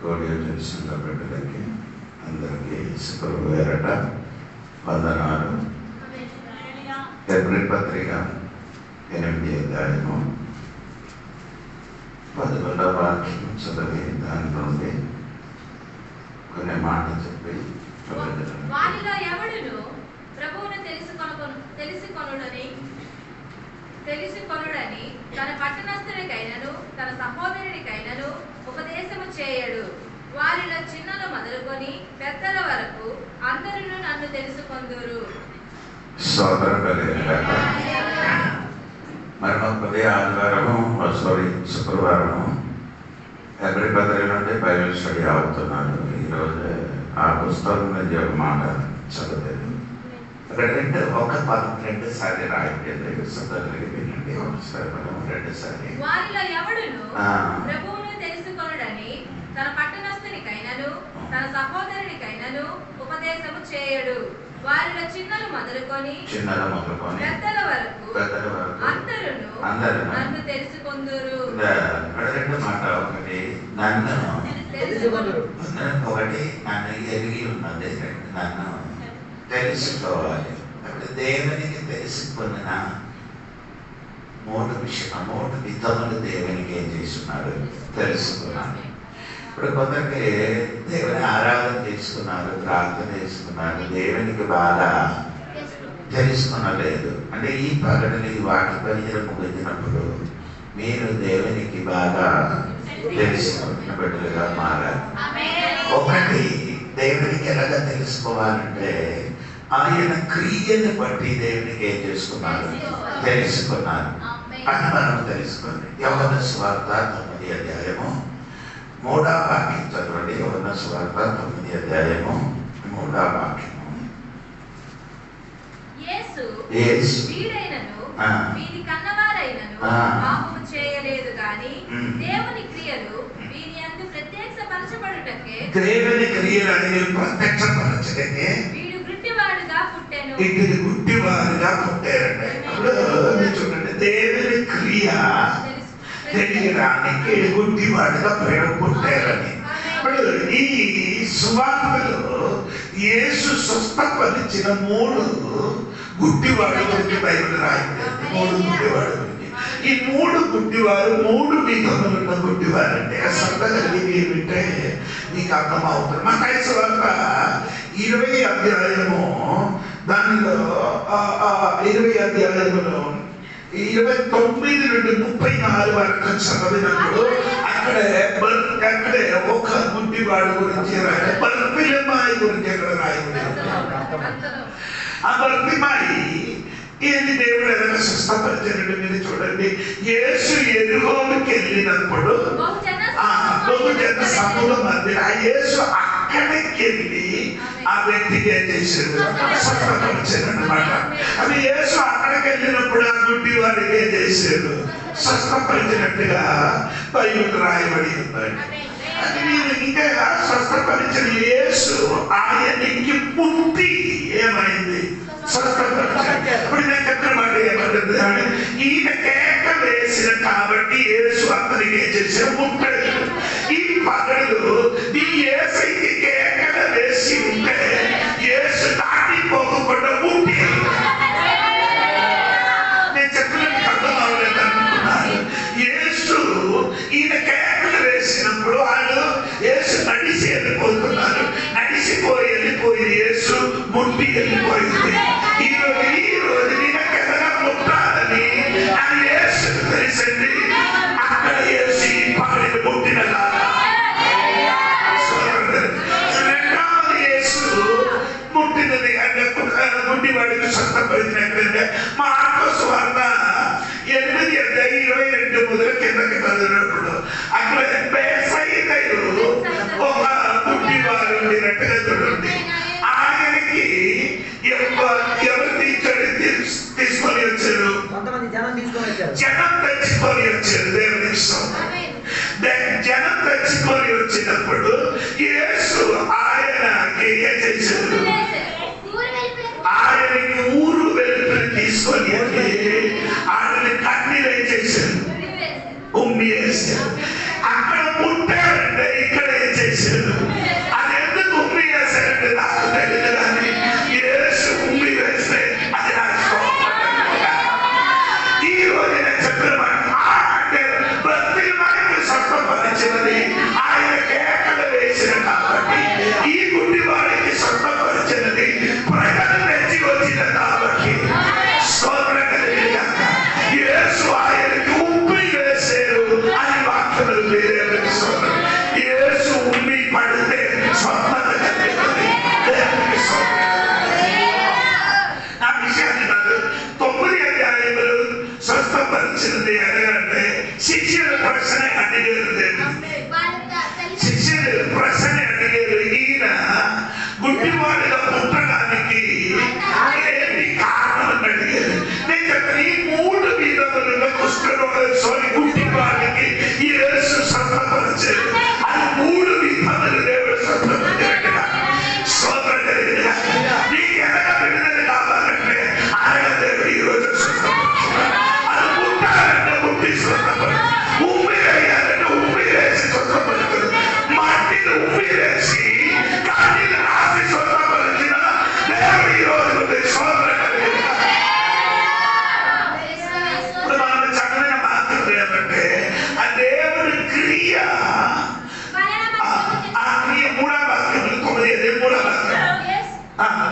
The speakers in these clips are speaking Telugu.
గోడియో తెలిసిన బిడ్డలకి అందరికీ శుక్రవారం వేరట వందనాలు. హెబ్రీ పత్రిక 8వ అధ్యాయము 11వ వాక్యం చదివి దాని నుండి కొన్ని మాటలు చెప్పి వారిలో ఎవడును ప్రభువును తెలుసుకొనుడని తన పట్టణస్థునికైనను తన సహోదరునికైనను ఉపదేశము చేయడు. వారిలో చిన్నలు మొదలుకొని పెద్దల వరకు అందరూ నన్ను తెలుసుకొందురు. మరొకది ఆదివారము శుక్రవారము హెబ్రీ పత్రిక నుండి బైబిల్ స్టడీ అవుతున్నాను. ఈరోజు ఆ పుస్తకం నుంచి ఒక మాట చదవలేదు. అక్కడ ఒక పదం 2 సార్లు రాయలేదు. సోదరులకి వినండి, ఒకసారి మనం 2 సార్లు. వారిలో ఎవడును ప్రభువును తెలుసుకొనుడని తన పట్టణస్థునికైనను తన సహోదరునికైనను ఉపదేశము చేయడు. వారిలో చిన్నలు మొదలుకొని పెద్దల వరకు అందరూ నన్ను తెలుసుకొందురు. మాట ఒకటి నన్ను ఒకటి నన్ను ఎరిగి ఉన్నది, నన్ను తెలుసుకోవాలి. అప్పుడు దేవునికి తెలుసుకున్న 3 విధములు దేవునికి ఏం చేస్తున్నాడు తెలుసుకున్నాను. ఇప్పుడు కొందరికి దేవుని ఆరాధన చేసుకున్నారు, ప్రార్థన చేసుకున్నారు, దేవునికి బాగా తెలుసుకునలేదు. అంటే ఈ పగడలు ఈ వాటి పరిచయం ముగించినప్పుడు మీరు దేవునికి బాగా తెలుసుకున్న బిడ్డలుగా మారారు. ఒకటి దేవునికి ఎలాగా తెలుసుకోవాలంటే ఆయన క్రియను బట్టి దేవునికి ఏం చేసుకున్నారు తెలుసుకున్నారు అని మనం తెలుసుకోండి. యోహాను సువార్త 9వ అధ్యాయము 3వ వాక్యం చదవండి. యోహాను సువార్త 9వ అధ్యాయము 3వ వాక్యము. యేసు వీడైనను వీని కన్నవారైనను పాపము చేయలేదు గాని దేవుని క్రియలు వీని యందు ప్రత్యక్షపరచబడుటకే దేవుని క్రియలు ప్రత్యక్షపరచటకే వీడు గుడ్డివాడుగా పుట్టెను. ఇది గుడ్డివాడుగా పుట్టారండి. అప్పుడు చూడండి, దేవుని క్రియ తెలియడానికి గుడ్డివాడుగా పుట్టారని. ఇప్పుడు ఈ సువార్తలో యేసు స్వస్థపరిచిన 3 గుడ్డివాడు గురించి బైబిల్ రాయబడింది. 3 గుడ్డివాడు గురించి. ఈ 3 గుడ్డివారు 3 విధములున్న గుడ్డివారు అంటే సొంతగలిగి వింటే మీకు అర్థమవుతుంది. మత్తయి సువార్త 20వ అధ్యాయము దానిలో 20వ అధ్యాయంలో 29 నుండి 34 వరకు చదివినప్పుడు అక్కడే ఒక గుడ్డివాడు గురించి బర్తిమయి గురించి అక్కడ రాయబడింది. ఆ బర్తిమయి ఏది దేవుడు ఏదైనా స్వస్థపరిచారంటే మీరు చూడండి, యేసు ఎరుగోకి వెళ్ళినప్పుడు బహుజన సమూహం మధ్య ఆ యేసు అక్కడికి వెళ్ళి ఆ వ్యక్తికి ఏం చేశాడు స్వస్థపరిచాడు అన్నమాట. అది యేసు అక్కడికి వెళ్ళినప్పుడు ఆ గుడ్డి వాడికి ఏం చేశాడు స్వస్థపరిచినట్టుగా బైబిల్ రాయబడి ఉందండి. అది మీరు ఇంకా స్వస్థపరిచిన యేసు ఆయనకి పుట్టి ఏమైంది స్వస్థపరిచాడు. ఇప్పుడు నేను చెప్పిన మాట ఏమంటుంది, ఈయన కేక వేసిన కాబట్టి యేసు అతనికి ఏం చేసే పుట్టాడు. ఈ పగలు ఈ యేసుకి కేకలు వేసి ఉంటే యేసు దాటిపోకుండా పుట్టి నేను చెప్పినట్టు అర్థం అవ్వలేదు అనుకున్నాను. యేసు ఈయన కేకలు వేసినప్పుడు వాళ్ళు యేసు నడిచి వెళ్ళిపోతున్నారు. వెళ్ళిపోయి యేసు ముట్టి వెళ్ళిపోయింది. ఈ రోజు నిన్నకెదగా ముట్టాలని అది యేసు తెలిసింది. అక్కడ యేసు పగలిని ముట్టిన రెండవది యేసు ముట్టినది అంటే గుడ్డివాడికి స్వస్థపరిచినట్లయితే మార్కొసు సువార్త 8:22 మొదలు కిందకి చదివినప్పుడు అక్కడ బేసైదయు ఒక గుడ్డివాడు ఉండినట్టుగా చూడండి. ఆయనకి ఎవరు తీసుకొని వచ్చారు? జనం తెచ్చుకొని వచ్చారు. దేవుని జనం తెచ్చుకొని వచ్చినప్పుడు యేసు ఆయనకి ఏం చేశారు? ఆయనకి ఊరు వెలుపలి తీసుకొని ఆయన కన్నీరు ఏం చేశారు? ఉమ్మి వేశారు. అక్కడ పుట్టారంటే ఇక్కడ ఏం చేశారు? వాక్యములు యేసు ఉమ్మి పడితే స్వస్థత కలిగింది. దేవునికి ఆ విషయాన్ని నాకు 9 అధ్యాయములు స్వస్థపరిచినది ఎలాగంటే శిష్యుల ప్రశ్న అడిగారు. శిష్యులు ప్రశ్న అడిగారు, ఈయన గుడ్డివాడిగా పుట్టడానికి ఏంటి కారణం అడిగారు. నేను చెప్పని 3 విధములుగా కుష్ఠరోగం గుడ్డివాడికి యేసు స్వస్థపరిచారు. అది 3 విధములు దేవుడు స్వస్థపరిచాడు. స్తోత్రం కలిగిన నీకు ఎలాగ విడుదల కావాలంటే ఆయన దేవుడు ఈ రోజు స్వస్థపరిచాడు. అది పుట్టాలంటే పుట్టి స్వస్థపరిచాడు. ఉమ్మిరేయాలంటే ఉమ్మిరేసి స్వస్థపరిచాడు. మట్టిని ఉమ్మిరేసి కన్నీళ్ళు రాసి స్వస్థపరిచిన దేవుడు ఈ రోజు స్తోత్రం కలిగిన. ఇప్పుడు మనం చక్కగా మాట్లాడేమంటే ఆ దేవుడి క్రియ, ఆ క్రియ 3వ వాక్యం 9 3వ వాక్యం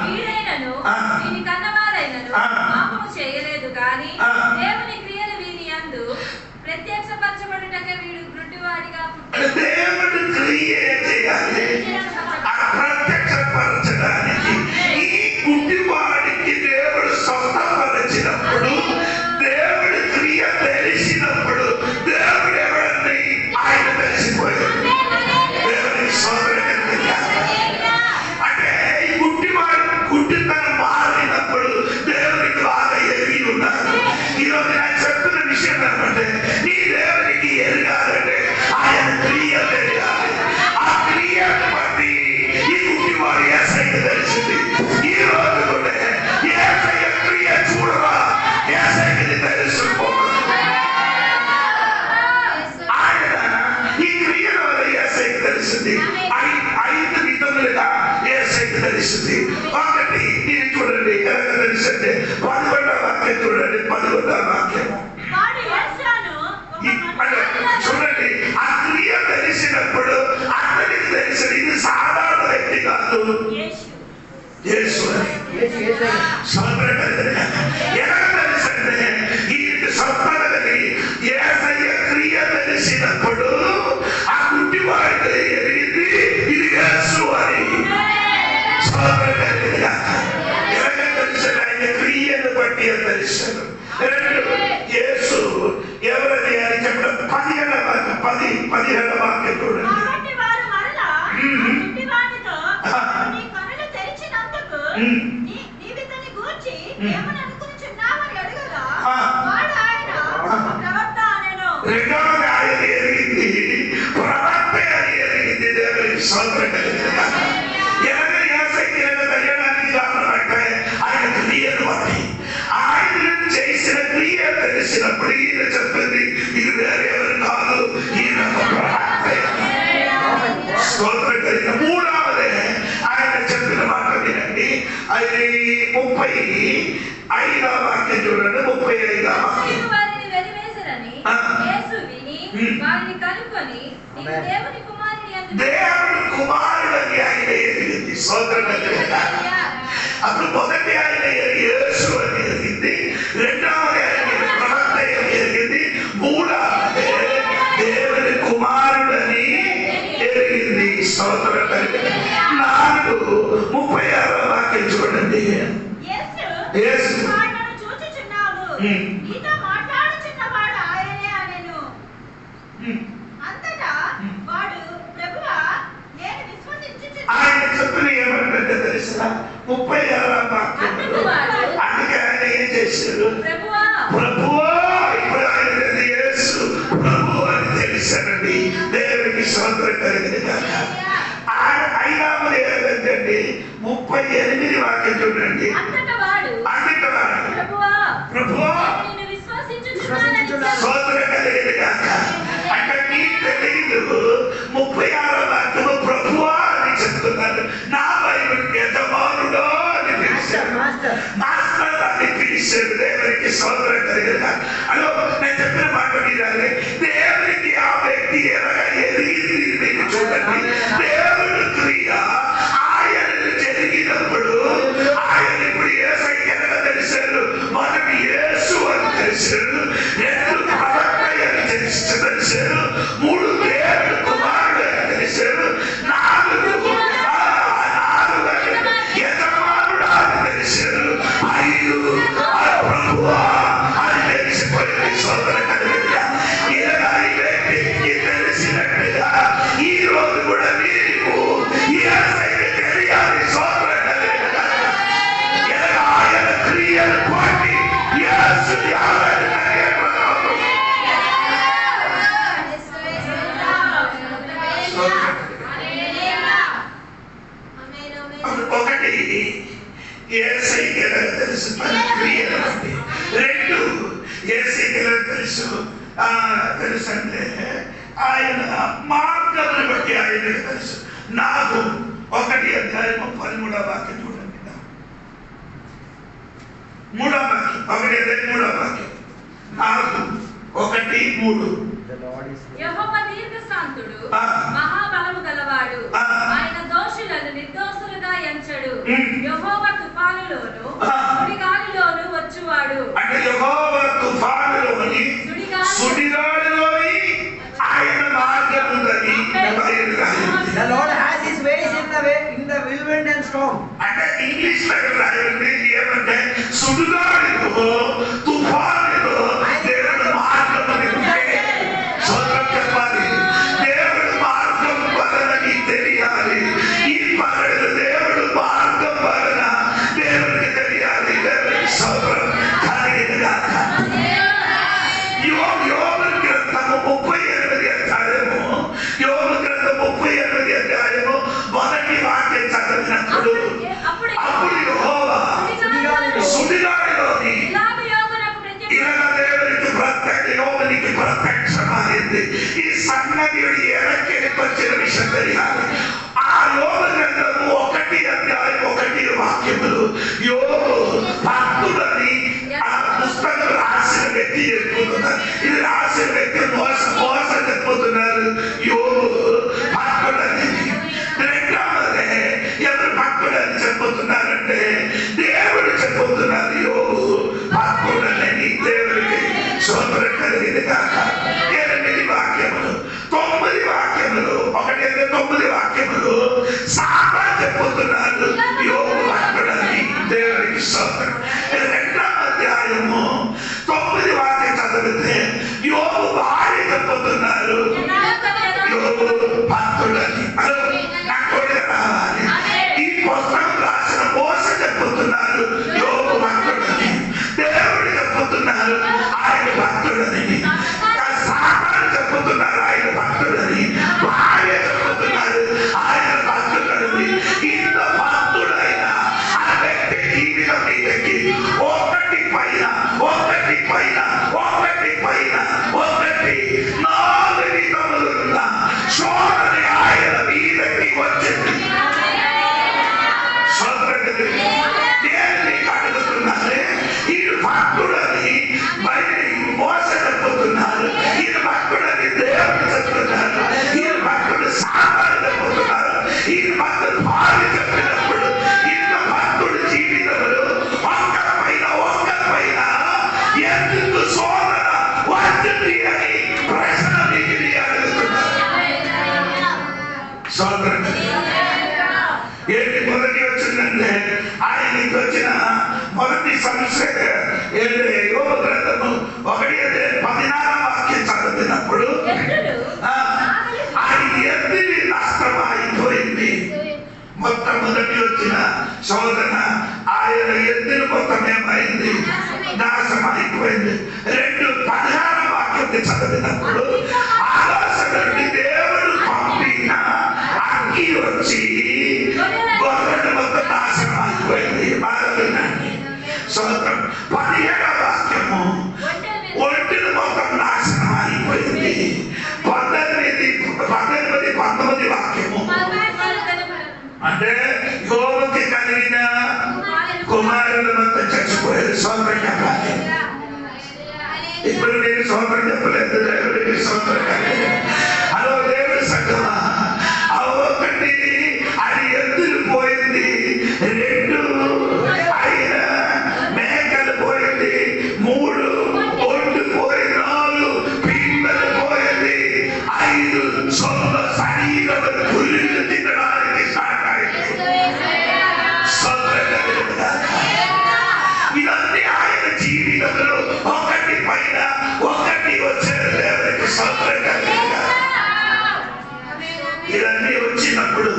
వీడైనను వీని కన్నవారైనను పాపము చేయలేదు కానీ దేవుని క్రియలు వీని యందు ప్రత్యక్షపరచబడుటకే వీడు గుడ్డివాడిగా పుట్టాడు. దేవుడి క్రియ చేయాలి. ఆ ప్రత్యక్షపరచడానికి ఈ గుడ్డివాడికి దేవుడు స్వస్థపరిచినప్పుడు, దేవుడి క్రియ తెలిసినప్పుడు దేవుడు ఎవరిని ఆయన తెలిసిపోయాడు. దేవుడికి స్తోత్రం కలిగింది. అంటే ఈ గుడ్డివాడు గుడ్డితనం మారినప్పుడు దేవునికి బాగా ఎరిగి ఉన్నారు. ఈరోజు నేను చెప్తున్న విషయం ఏమంటే నీ దేవునికి ఎరగాలంటే ఆయన క్రియ తెలియాలి. ఆ క్రియను బట్టి ఈ గుడ్డివాడు యేసయ్య తెలిసింది. ఈ రోజు కూడా యేసయ్య క్రియ చూడరా, యేసయ్యకి తెలుసుకోవాలి. ఆయన ఈ క్రియల వల్ల యేసయ్యకి తెలిసింది. 5 విధములుగా యేసయ్యకి తెలిసింది. ఒకటి ఇది చూడండి, ఎలాగ తెలిసింది 11వ వాక్యం చూడండి. 11వ వాక్యం చూడండి. ఆ క్రియ తెలిసినప్పుడు అతనికి తెలిసింది ఇది సాధారణ వ్యక్తి కాదు, యేసు అని. ఎలాగ తెలిసింది ఈ స్వస్థత కలిగి యేసయ్య క్రియ తెలిసినప్పుడు ఆ గుడ్డివాడికి ఎరిగింది ఇది యేసు అని. ఎలాగ తెలిసింది ఆయన క్రియను బట్టి తెలిసాడు. 2 యేసు ఎవరది అని చెప్పడం 17వ వాక్యం చూడండి. రెండవది ఆయన ఎరిగింది ప్రవక్త అని ఎరిగింది. దేవునికి స్తోత్రం కలిగింది. ఎలాగ యేసయ్య తెలియడానికి కారణం అంటే ఆయన క్రియను బట్టి, ఆయన చేసిన క్రియ తెలిసినప్పుడు ఈయన చెప్పింది ఇది వేరెవరు కాదు, ఈయన ప్రవక్త. స్తోత్రం కలిగిన. 3వది ఆయన చెప్పిన మాట వినండి. అది 35వ వాక్యం చూడండి. 35వ వాక్యం దేవుని కుమారుడని ఆయన ఎరిగింది. స్తోత్రం కలిగిన. అప్పుడు మొదటి ఆయన యేసు అని ఎరిగింది. రెండవది ఆయన ప్రవక్త అని ఎరిగింది. 3వది దేవుని కుమారుడని ఎరిగింది. స్తోత్రం కలిగిన. 4:36వ వాక్యం చూడండి. యేసు ఆయన చెప్పిన ఏమంటే తెలుసా 36వ వాక్యం. అందుకే ఆయన ఏం చేశారు? ప్రభువా, ఇప్పుడు ఆయన యేసు ప్రభు అని తెలిసానండి. దేవునికి స్తోత్రం కలిగింది. 5వది ఏంటంటే 38 వాక్యం చూడండి. ప్రభువా స్తోత్రం కలిగింది కాక. అంటే నీకు తెలియదు 36వ వాక్యము ప్రభువా అని చెప్తున్నారు. నా బైబిల్ యజమానుడో అని పిలిచారు, మాస్టర్ అని పిలిచారు. దేవునికి స్తోత్రం కలిగింది. అలో నేను చెప్పిన మాట వినాలి. దేవునికి ఆ వ్యక్తి ఎలాగ ఎదిగింది చూడండి. దేవుడి క్రియ ఆయన జరిగినప్పుడు ఆయన ఇప్పుడు యేసయ్య ఎలాగ తెలిసారు? మనకి యేసు అని తెలిసారు. 2 ప్రవక్త అని తెలిసారు. 3 ఒకటి యేసయ్యకి ఎలా తెలుసు, తన క్రియలు బట్టి. రెండు యేసయ్యకి ఎలా తెలుసు అంటే ఆయన మార్గమును బట్టి ఆయనకు తెలుసు. నాకు 1:13 వాక్యం చూడండి. 3వ వాక్యం 1:3 వాక్యం. నాకు 1:3. యెహోవా దీర్ఘశాంతుడు, మహాబలము గలవాడు, ఆయన దోషులను నిర్దోషులుగా ఎంచడు. యెహోవా తుఫానులోను సుడిగాలిలోను వచ్చువాడు. అంటే యెహోవా తుఫానులోని సుడిగాలిలోని ఆయన మార్గం ఉందని The Lord has his ways in the whirlwind and storm. అంటే ఇంగ్లీష్ లో రాయండి ఏమంటే సుడిగాలిలో తుఫానులో దేవుడు మార్గం ఉంటే సోదరం చెప్పాలి. దేవుడు మార్గం వలనని తెలియాలి. ఈ పగలు దేవుడు మార్గం వలన దేవుడికి తెలియాలి. దేవుడికి సోదరం కలిగినగా యోబు గ్రంథము 38 అధ్యాయము, యోబు గ్రంథం 38 అధ్యాయము మొదటి వాక్యం చదివినప్పుడు అప్పుడు యెహోవా సుడిగాలిలోని యోబునికి ప్రత్యక్షమైంది. ఈ సంగతి ఎనక్కి వచ్చిన విషయం తెలియాలి. ఆ యోబు గ్రంథము 1 అధ్యాయం 1 వాక్యములు యోబు భక్తుడని ఆ పుస్తకం రాసిన వ్యక్తి చెప్పుతున్నారు. ఇది రాసిన వ్యక్తి మోసం చెప్పుతున్నారు. యోబు భక్తుడని. రెండవదే ఎవరు భక్తుడని చెప్పుతున్నారంటే దేవుడు చెప్పుతున్నారు. యోబు భక్తుడని దేవుడికి స్తోత్రం కలిగింది కాక. 8 వాక్యములు 9 వాక్యములు 1:9 వాక్యములు సాతాను చెప్పుతున్నారు యోబు భక్తుడని దేవుడికి స్తోత్రం. 2వ అధ్యాయము 9 వాక్యం చదివితే యోబు భార్య చెప్పుతున్నారు యోబు భక్తుడని. నాకు రావాలి. ఈ పుస్తకం రాసిన మోస చెప్పుతున్నారు యోబు భక్తుడని. దేవుడు చెప్పుతున్నారు ఆయన భక్తుడని. సాతాను చెప్పుతున్నారు ఆయన భక్తుడని. భార్య చెప్పుతున్నారు ఆయన భక్తుడని. ఇంత భక్తుడైన ఆ వ్యక్తి జీవితం మీదకి ఒకటి పైన 4 విధములున్న శోధన ఆయన మీదకి వచ్చింది. నేను మీకు అడుగుతున్నాను, ఈ భక్తుడని బయట మోస చెప్పుతున్నారు. ఈ భక్తుడని దేవుడు చెప్తున్నారు. ఈ భక్తుడు సాతాను చెప్పుతున్నారు. ఈ భక్తుడు భార్య చెప్పినప్పుడు ఇంత భక్తుడు జీవితంలో ఒక్క పైన ఎందుకు శోధన వచ్చింది అని ప్రశ్న మిగిలి అడుగుతున్నారు. శోధన ఏంటి మొదటి వచ్చిందంటే ఆయనకి వచ్చిన మొదటి సమస్య ఏంటి? యోబు గ్రంథము 1:14 వాక్యం చదివినప్పుడు ఆయన ఎత్తిని నష్టం అయిపోయింది. మొట్టమొదటి వచ్చిన శోధన ఆయన ఎత్తిని మొత్తం ఏమైంది? నాశనం అయిపోయింది. 2:16 వాక్యం చదివినప్పుడు ఆకాశం నుండి దేవుడు పంపిన అగ్గి వచ్చి గొర్రెలు మొత్తం నాశనం అయిపోయింది. బాగుందండి స్తోత్రం. 17వ వాక్యము ఒంటిని మొత్తం నాశనం అయిపోయింది. 19 వాక్యము అంటే యోబుకి కలిగిన కుమారులు మొత్తం చచ్చిపోయారు. స్తోత్రం చెప్పాలి. ఇప్పుడు నేను స్తోత్రం చెప్పలేదు. దేవుడికి స్తోత్రం కలిగింది. హలో దేవుడి సంగమా, ఒకటి అది ఎద్దులు పోయింది. 2 ఆయన మేకలు పోయింది. 3 ఒడ్డు పోయింది. 4 పిండలు పోయింది. 5 సొంత శరీరం పుల్లు తినడానికి స్టార్ట్ అయింది. ఇవన్నీ ఆయన జీవితంలో ఒకటి పైన ఒకటి వచ్చారు. దేవుడికి స్తోత్రం కలిగింది. ఇవన్నీ వచ్చినప్పుడు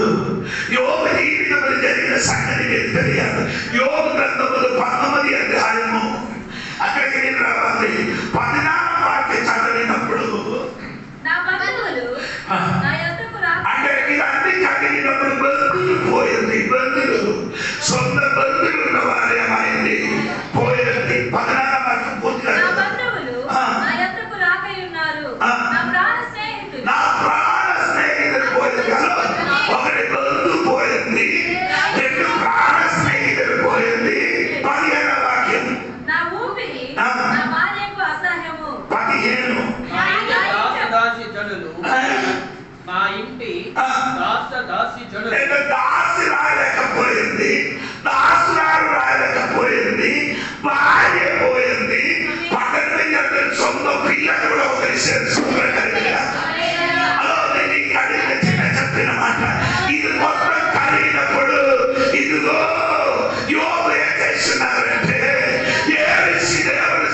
యోబు జీవితంలో జరిగిన సంగతి మీకు తెలియాలి. యోబు గ్రంథములు 19 అధ్యాయము అక్కడికి నేను రావాలి. 14వ వాక్యం చదివినప్పుడు నా బంధువులు నా యొద్దకు అంటే పోయింది. బంధువులు సొంత బంధువులు ఉన్న వారు ఏమైంది పోయింది. 14వ వాక్యం పూర్తిగా నా బంధువులు నా యొద్దకు రాకై ఉన్నారు. నా ప్రాణ స్నేహితుడు పోయింది కదా. ఒకటి బంధువు పోయింది, రెండు ప్రాణ స్నేహితుడు పోయింది. 15వ వాక్యం నా ఊపిరి నా భార్యకు అసహ్యము. 15 దాసి జనులు నా ఇంటి దాసి జనులు దాసి రాయలేకపోయింది, దాసురాలు రాయలేకపోయింది, భార్య పోయింది. పక్కన సొంత పిల్లలు కూడా చెప్పిన మాట ఇది మొత్తం కలిగినప్పుడు ఇదిగో యోబు ఏం చేస్తున్నారంటే ఏడిచినప్పుడు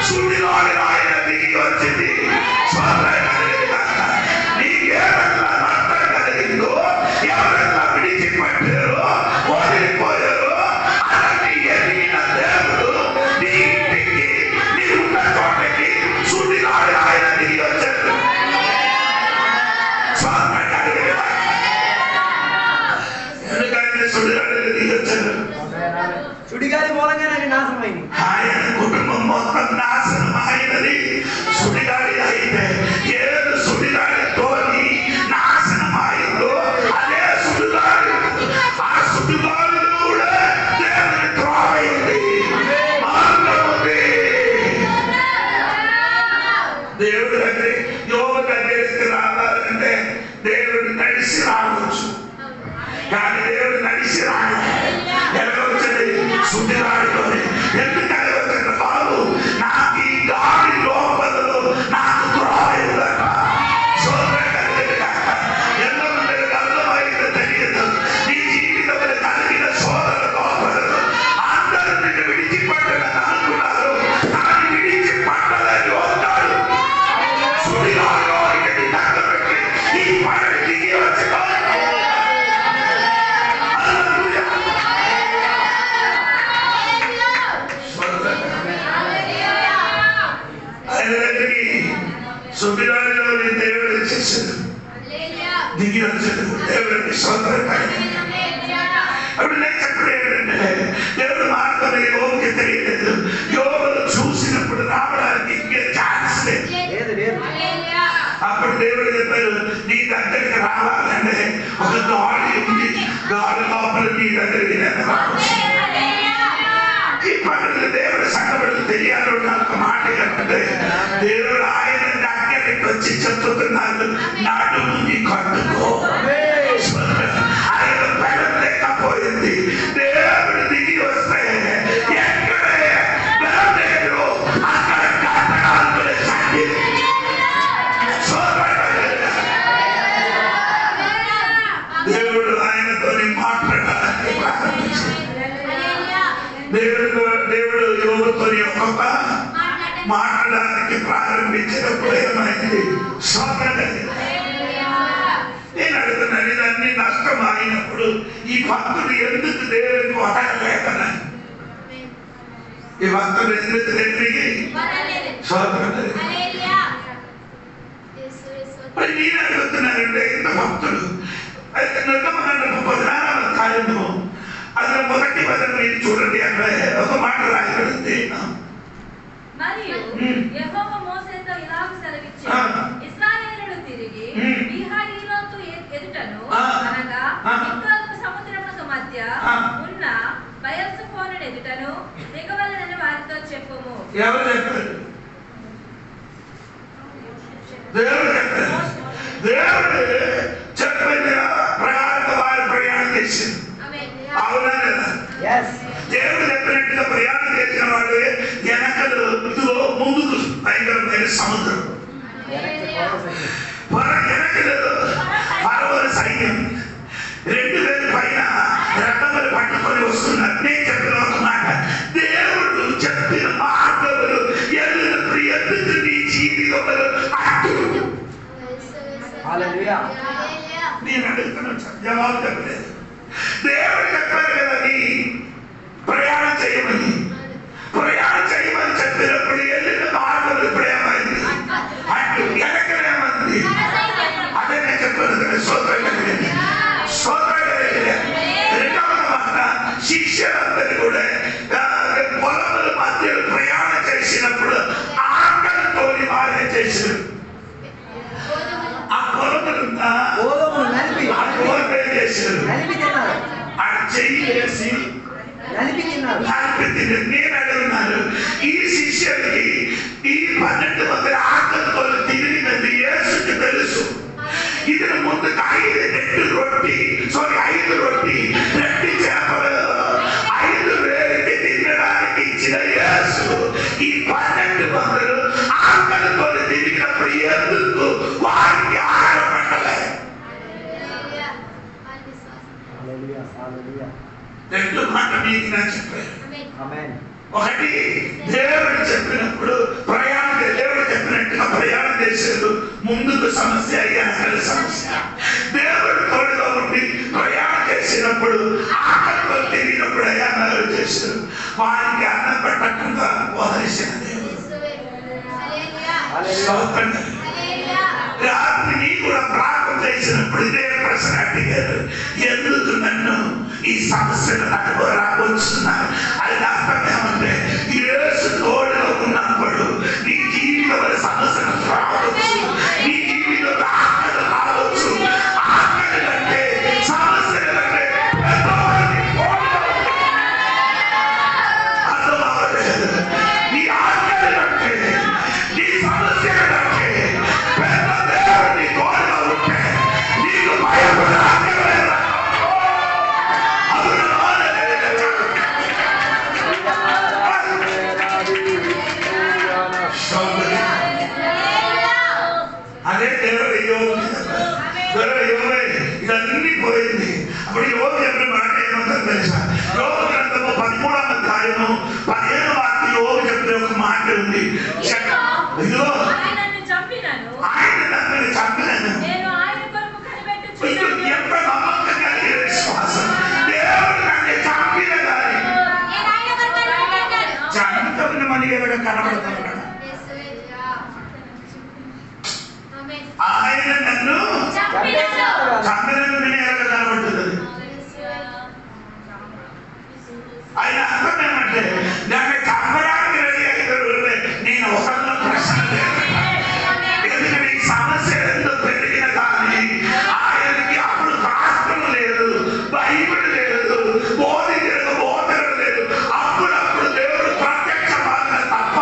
సుడిలోని ఆయన దిగి వచ్చింది. నీకేమన్నా నష్టం కలిగిందో, ఎవరన్నా విడిచిపెట్టారో, వదిలిపోయారో అలాంటి ఎదిగిన దేవుడు నీ ఇంటికి నీ ఉన్న చోటకి సుడిలోని ఆయన దిగి వచ్చాడు. ఎందుకంటే సుడిలోని దిగి వచ్చాడు. సుడిగాలి మూలంగానే నాశనమైంది. ఆయన కుటుంబం మొత్తం నాశనం అయినది సుడిగాలి అయితే. ఏడు సుడిగాలితోని నాశనం అయిందో అదే సుడిగాలి. ఆ సుడిగాలి కూడా దేవుని త్రోవైంది, మార్గం ఉంది. దేవుడి దగ్గర యోబు దగ్గరికి రావాలంటే దేవుడు నడిచి రావచ్చు, కానీ దేవుడు నడిచి రాడు. ఎలా వచ్చింది సుడిగాలితోని. ఎందుకంటే బాబు నాకు ఈ గాలి లోపలలో నాకు త్రోవైందట. ఎంతమంది అర్థమైందో తెలియదు. నీ జీవితంలో కలిగిన సోదర లోపలలో అందరూ నిన్ను విడిచిపెట్టాలని అనుకున్నారు, కానీ విడిచిపెట్టాలని వస్తాడు. సుడిగాలిలో ఇది తగ్గబెట్టి ఈ పని దిగి వచ్చి సుడిగాలిలో దేవుడు చేశాడు, దిగి వచ్చాడు. దేవుడికి సోదరు అప్పుడు నేను చెప్పడం ఏంటంటే దేవుడు మార్గం యోగుకి తెలియలేదు. యోగులు చూసినప్పుడు రావడానికి ఇంకే ఛాన్స్ లేదు. అప్పుడు దేవుడు చెప్పారు, నీ దగ్గరికి రావాలంటే ఒక గాలి ఉంది, గాలి లోపల నీ దగ్గరికి నేను రావచ్చు. ఈ పనులు దేవుడు సంగబడులు తెలియాలి. నాకు మాట ఏంటంటే దేవుడు ఆయన దగ్గరికి వచ్చి చెప్తున్నాడు, నాటు నుండి కట్టుకో. ఆయన బలం లేకపోయింది. దేవుడు దిగి వస్తే ఎక్కడే బలం లేదు అక్కడ కట్టడాలు చండి. దేవుడు ఆయనతో మాట్లాడాలని ప్రారంభించాడు. దేవుడు యోగుతో ఒక్కొక్క మాట్లాడడానికి ప్రారంభించినప్పుడు ఏమైంది? నేను అడుగుతున్నాను, ఇదన్నీ నష్టం అయినప్పుడు ఈ భక్తుడు ఎందుకు దేవుడికి వదలలేకనా? ఈ భక్తుడు ఎందుకు దేవుడికి మరి నేను అడుగుతున్నానంటే ఇంత భక్తుడు అయితే నిర్గమకాండము 16వ అధ్యాయము అందులో మొదటి వచనం మీరు చూడండి. అక్కడ ఒక మాట రాయబడింది. మరియు యెహోవా మోషేతో ఇలాగ సెలవిచ్చాడు, ఇశ్రాయేలులు తిరిగి బీహారీలోతు ఎదుటను అనగా ఇంకొక సముద్రమునకు మధ్య ఉన్న బయల్సెఫోను ఎదుటను దిగవలెనని వారితో చెప్పుము. ఎవరు చెప్పారు? దేవుడు చెప్పారు. దేవుడు చెప్పిన ప్రయాణం వారు ప్రయాణం చేసింది. అవునా లేదా? దేవుడు చెప్పినట్టుగా ప్రయాణం చేసిన వాడు వెనకలు ముందుకు భయంకరమైన సముద్రం, వెనకలు పర్వత సైన్యం 2000 పైన రథములు పట్టుకొని వస్తున్నారు. నేను చెప్పిన ఒక మాట, దేవుడు చెప్పిన మార్గములు ఎదురు ఎందుకు నీ జీవితంలో నేను అడుగుతున్నా, జవాబు చెప్పలేదు. దేవుడు చెప్పారు కదా నీ ప్రయాణం చేయమని చెప్పినప్పుడు వెళ్ళిన మార్గం ఇప్పుడు ఏమైంది? అటు వెనకనేమంది? అదే నేను చెప్పాను కదా, శిష్యులందరూ కూడా పొలముల మధ్యలో ప్రయాణం చేసినప్పుడు ఆకలితో వారే చేశారు. ఆ పొలములు ఆ గోధుమ చేశారు. ఆ చెయ్యి వేసి నేను అడుగున్నాను, ఈ శిష్యుడికి ఈ 12 మంది ఆకలితో తిరిగినది యేసుకి తెలుసు. ఇతను ముందు 5 రొట్టి 2 చేపలు 5 వేలకి తినడానికి ఇచ్చిన యేసు ఈ 12 మందులు ఆకలితో తిరిగినప్పుడు ఎందుకు వారికి ఆహారం పెట్టలేదు? 2 మాటలు మీకు నేను చెప్పాను. ఒకటి, దేవుడు చెప్పినప్పుడు దేవుడు చెప్పినట్టుగా ప్రయాణం చేశారు. ముందుకు సమస్య, వెనకాల సమస్య. దేవుడు తోడుగా ఉండి ప్రయాణం చేసినప్పుడు ఆకలితో తిరిగినప్పుడు అయానాలు చేశారు. వారికి అన్నం పెట్టకుండా వదిలేసిన దేవుడు. రాత్రి నీ కూడా ప్రార్థన చేసినప్పుడు ఇదే ప్రశ్న అడిగారు, ఎందుకు నన్ను ఈ సమస్యలు నాకు రావచ్చున్నారు? అది అర్థం ఏమంటే యేసు తోడులో ఉన్నప్పుడు నీ జీవితంలో సమస్యలు రావచ్చు, నీ జీవితంలో ఆకలి రావచ్చు. ఆకలి అంటే సమస్యలు అంటే అర్థమవ్వలేదు. నీ ఆకలి అంటే నీ సమస్యలు అంటే పెద్ద దేవుడు నీ తోడుగా ఉంటే నీకు భయపడే అదే దేవుడు ఇదన్నీ పోయింది. అప్పుడు యోగు చెప్పిన మాట ఏమంటారు తెలుసా? యోగు గ్రంథము 13వ అధ్యాయము 15వ వాక్యం యోగు చెప్పిన ఒక మాట ఉంది. ఆయన నన్ను చంపినను ఎంత నమ్మకం కలిగిన విశ్వాసం. దేవుడు నన్ను చంపిన కానీ చంపిన మనకి ఎవరు కనబడతారు కదా? ఆయన నన్ను చంపినను నేను ఎవరు కనబడుతుంది? ఆయన అర్థం ఏమంటే దాన్ని చంపడానికి రెడీ అయితే నేను ఒకరిలో ప్రశ్న లేదు. ఎందుకంటే ఈ సమస్య ఎందుకు పెరిగిన కానీ ఆయనకి అప్పుడు శాస్త్రం లేదు, బైబిల్ లేదు, బోధన లేదు. అప్పుడప్పుడు దేవుడు ప్రత్యక్షమైన తప్ప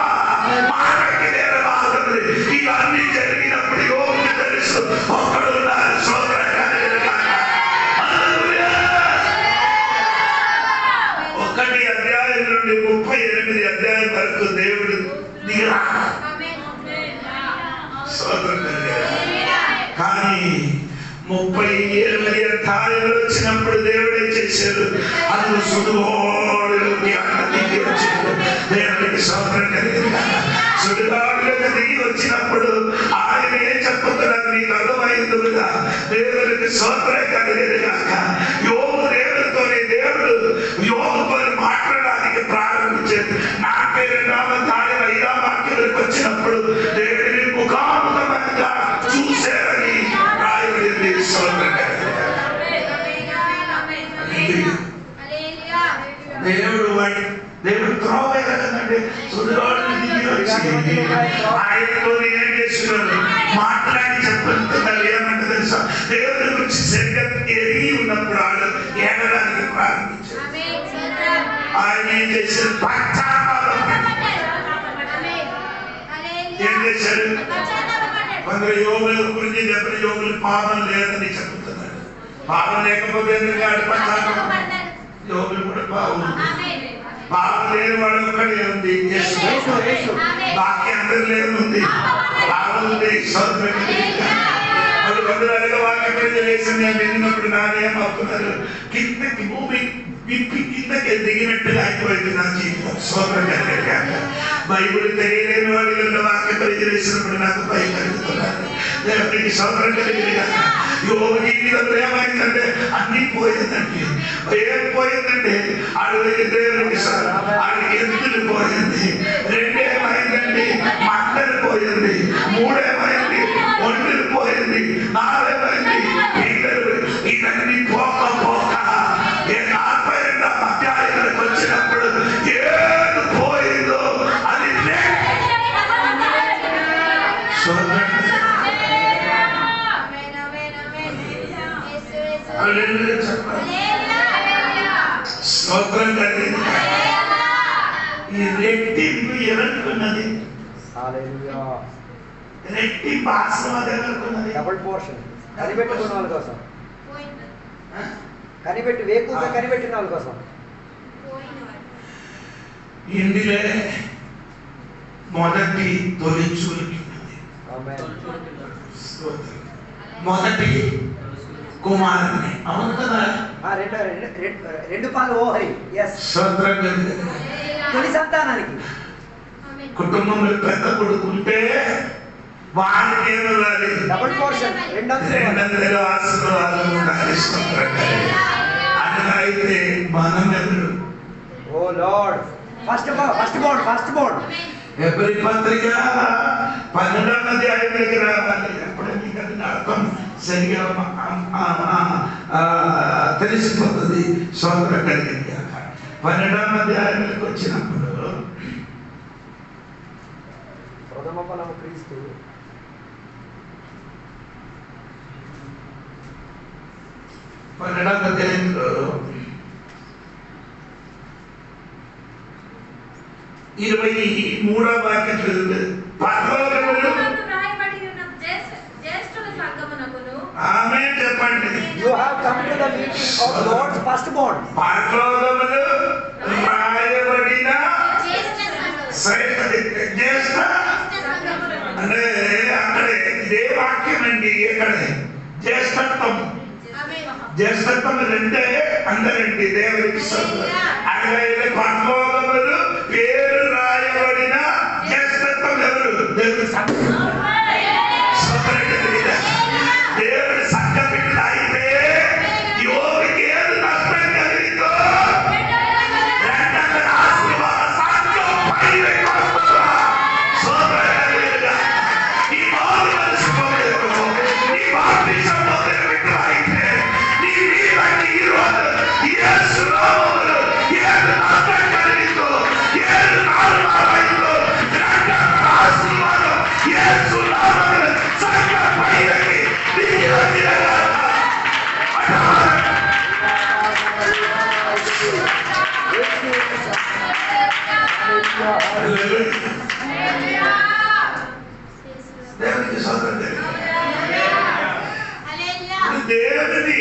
మాటకి నేను బాగుంది. ఇవన్నీ జరిగినప్పుడు యోగుకి తెలుసు ఒక్కడు ఉన్నారు సోదర. 1 అధ్యాయం నుండి 38 అధ్యాయం వరకు దేవుడు దిగరా కానీ 38 అధ్యాయంలో వచ్చినప్పుడు దేవుడే చేశారు. అది సుడుగోడులోకి దిగి వచ్చింది. దేవుడికి స్తోత్రం కలిగింది. సుడిగాడులకు దిగి వచ్చినప్పుడు ఆయన ఏం చెప్పుతున్నారు నీకు అర్థమైంది కదా? దేవుడికి స్తోత్రం కలిగేది కాక యోగు దేవుడితోనే దేవుడు యోగుతో మాట్లాడడానికి ప్రారంభించారు. 42వ అధ్యాయం 5వ వాక్యాలకు వచ్చినప్పుడు దేవుడిని ముఖాముఖంగా చూశారని రాయబడింది. స్తోత్రం దేవుడు త్రోవ కదండి. సుడిగాడులు దిగి వచ్చి ఆయనతో ఏం చేస్తున్నారు? మాట్లాడి చెప్తున్నారు. ఏమంటే తెలుసా? దేవుడి గురించి సరిగ్గా ఎరిగి ఉన్నప్పుడు వాళ్ళు ఏడడానికి ప్రారంభించారు. ఆయన ఏం చేశారు? పశ్చాత్తాపం ఏం చేశారు? కొందరు యోగుల గురించి చెప్పిన యోగులు పాపం లేదని చెప్తున్నారు. పాపం లేకపోతే ఎందుకంటే పశ్చాత్తాపం యోగులు కూడా బాగుంది. పాపం లేని వాడు ఒక్కడే ఉంది, బాకీ అందరు లేనుంది. బాగుంది కొందరు అడగ వాక్యం వేసింది అని వెళ్ళినప్పుడు నానేం అవుతున్నారు? కిందకి భూమి విప్పి కిందకి దిగినట్టుగా అయిపోయింది నా జీవితం. స్తోత్రం కలిగాక బైబిల్ తెలియలేని వాడిలో వాక్యం పరిచయం నాకు భయం కలుగుతున్నారు. దేవుడికి స్తోత్రం కలిగాక యోగు జీవితంలో ఏమైందంటే అన్ని పోయిందండి. ఏం పోయిందంటే అడవి దేవుడికి ఆడికి ఎత్తులు పోయింది. 2 ఏమైందండి? మంటలు పోయింది. 3 ఏమైంది? ఒంటలు పోయింది. 4 ఏమైంది? ఇవన్నీ పోక 42వ అధ్యాయంలో హల్లెలూయా చెప్పండి. స్తోత్రం కలిగింది. ఈ రెట్టింపు ఎవరుకున్నది? రెట్టింపు ఆశీర్వాదం ఎవరుకున్నది? డబుల్ పోర్షన్ కనిపెట్టుకున్న వాళ్ళ కోసం, వేకుగా కనిపెట్టిన వాళ్ళ కోసం. ఇందులో మొదటి తొలి చూలుకున్నది, మొదటి కుమారుని. అవును కదా? రెండు పాలు ఓహరి. స్తోత్రం కలిగింది. తొలి సంతానానికి కుటుంబంలో పెద్ద కొడుకు ఉంటే వారికి ఏమవ్వాలి? డబుల్ పోర్షన్, రెండందరూ ఆశీర్వాదం ఉండాలి. స్తోత్రం కలిగింది. అట్లా అయితే మనం ఎవరు? ఓ లార్డ్, ఫస్ట్ బోర్డ్. ఎవరి పత్రిక 12వ అధ్యాయంలోకి రావాలి. అప్పుడే మీకు అది అర్థం సరిగా తెలిసిపోతుంది. స్తోత్రం కలిగింది. 12వ అధ్యాయంలోకి వచ్చినప్పుడు ప్రథమ ఫలము క్రీస్తు. 12వ అధ్యాయంలో 23వ వాక్యం చదివితే పరలోకములో ఆమేన్ చెప్పండి. You have come to the meeting of Lord's firstborn. పరలోకములో రాయబడిన జ్యేష్ఠ అంటే అక్కడే ఇదే వాక్యం అండి. ఎక్కడ జ్యేష్ఠత్వం రెండే అందరండి దేవుడికి అక్కడ పరలోకములు పేరు రాయబడిన జ్యేష్ఠత్వం ఎవరు? దేవుడి దేవుడి సంఘ బిడ్డలు అయితే యోగికి ఏది నష్టం కలిగిందో రెండందరి ఆశీర్వాద సాధ్యం పైకి వస్తుందా? సోదరులుగా ఈ మారు మనిషిపోలేదు, ఈ బాప్తిజం పొందిన బిడ్డలు అయితే నీ మీదకి ఈరోజు యేసు నామములో ఏది నష్టం కలిగిందో, ఏది నాలుగు రెండందరి ఆశీర్వాదం యేసు నామములో సంఘ పైకి దేవునికి స్వాతంత్రం. దేవుని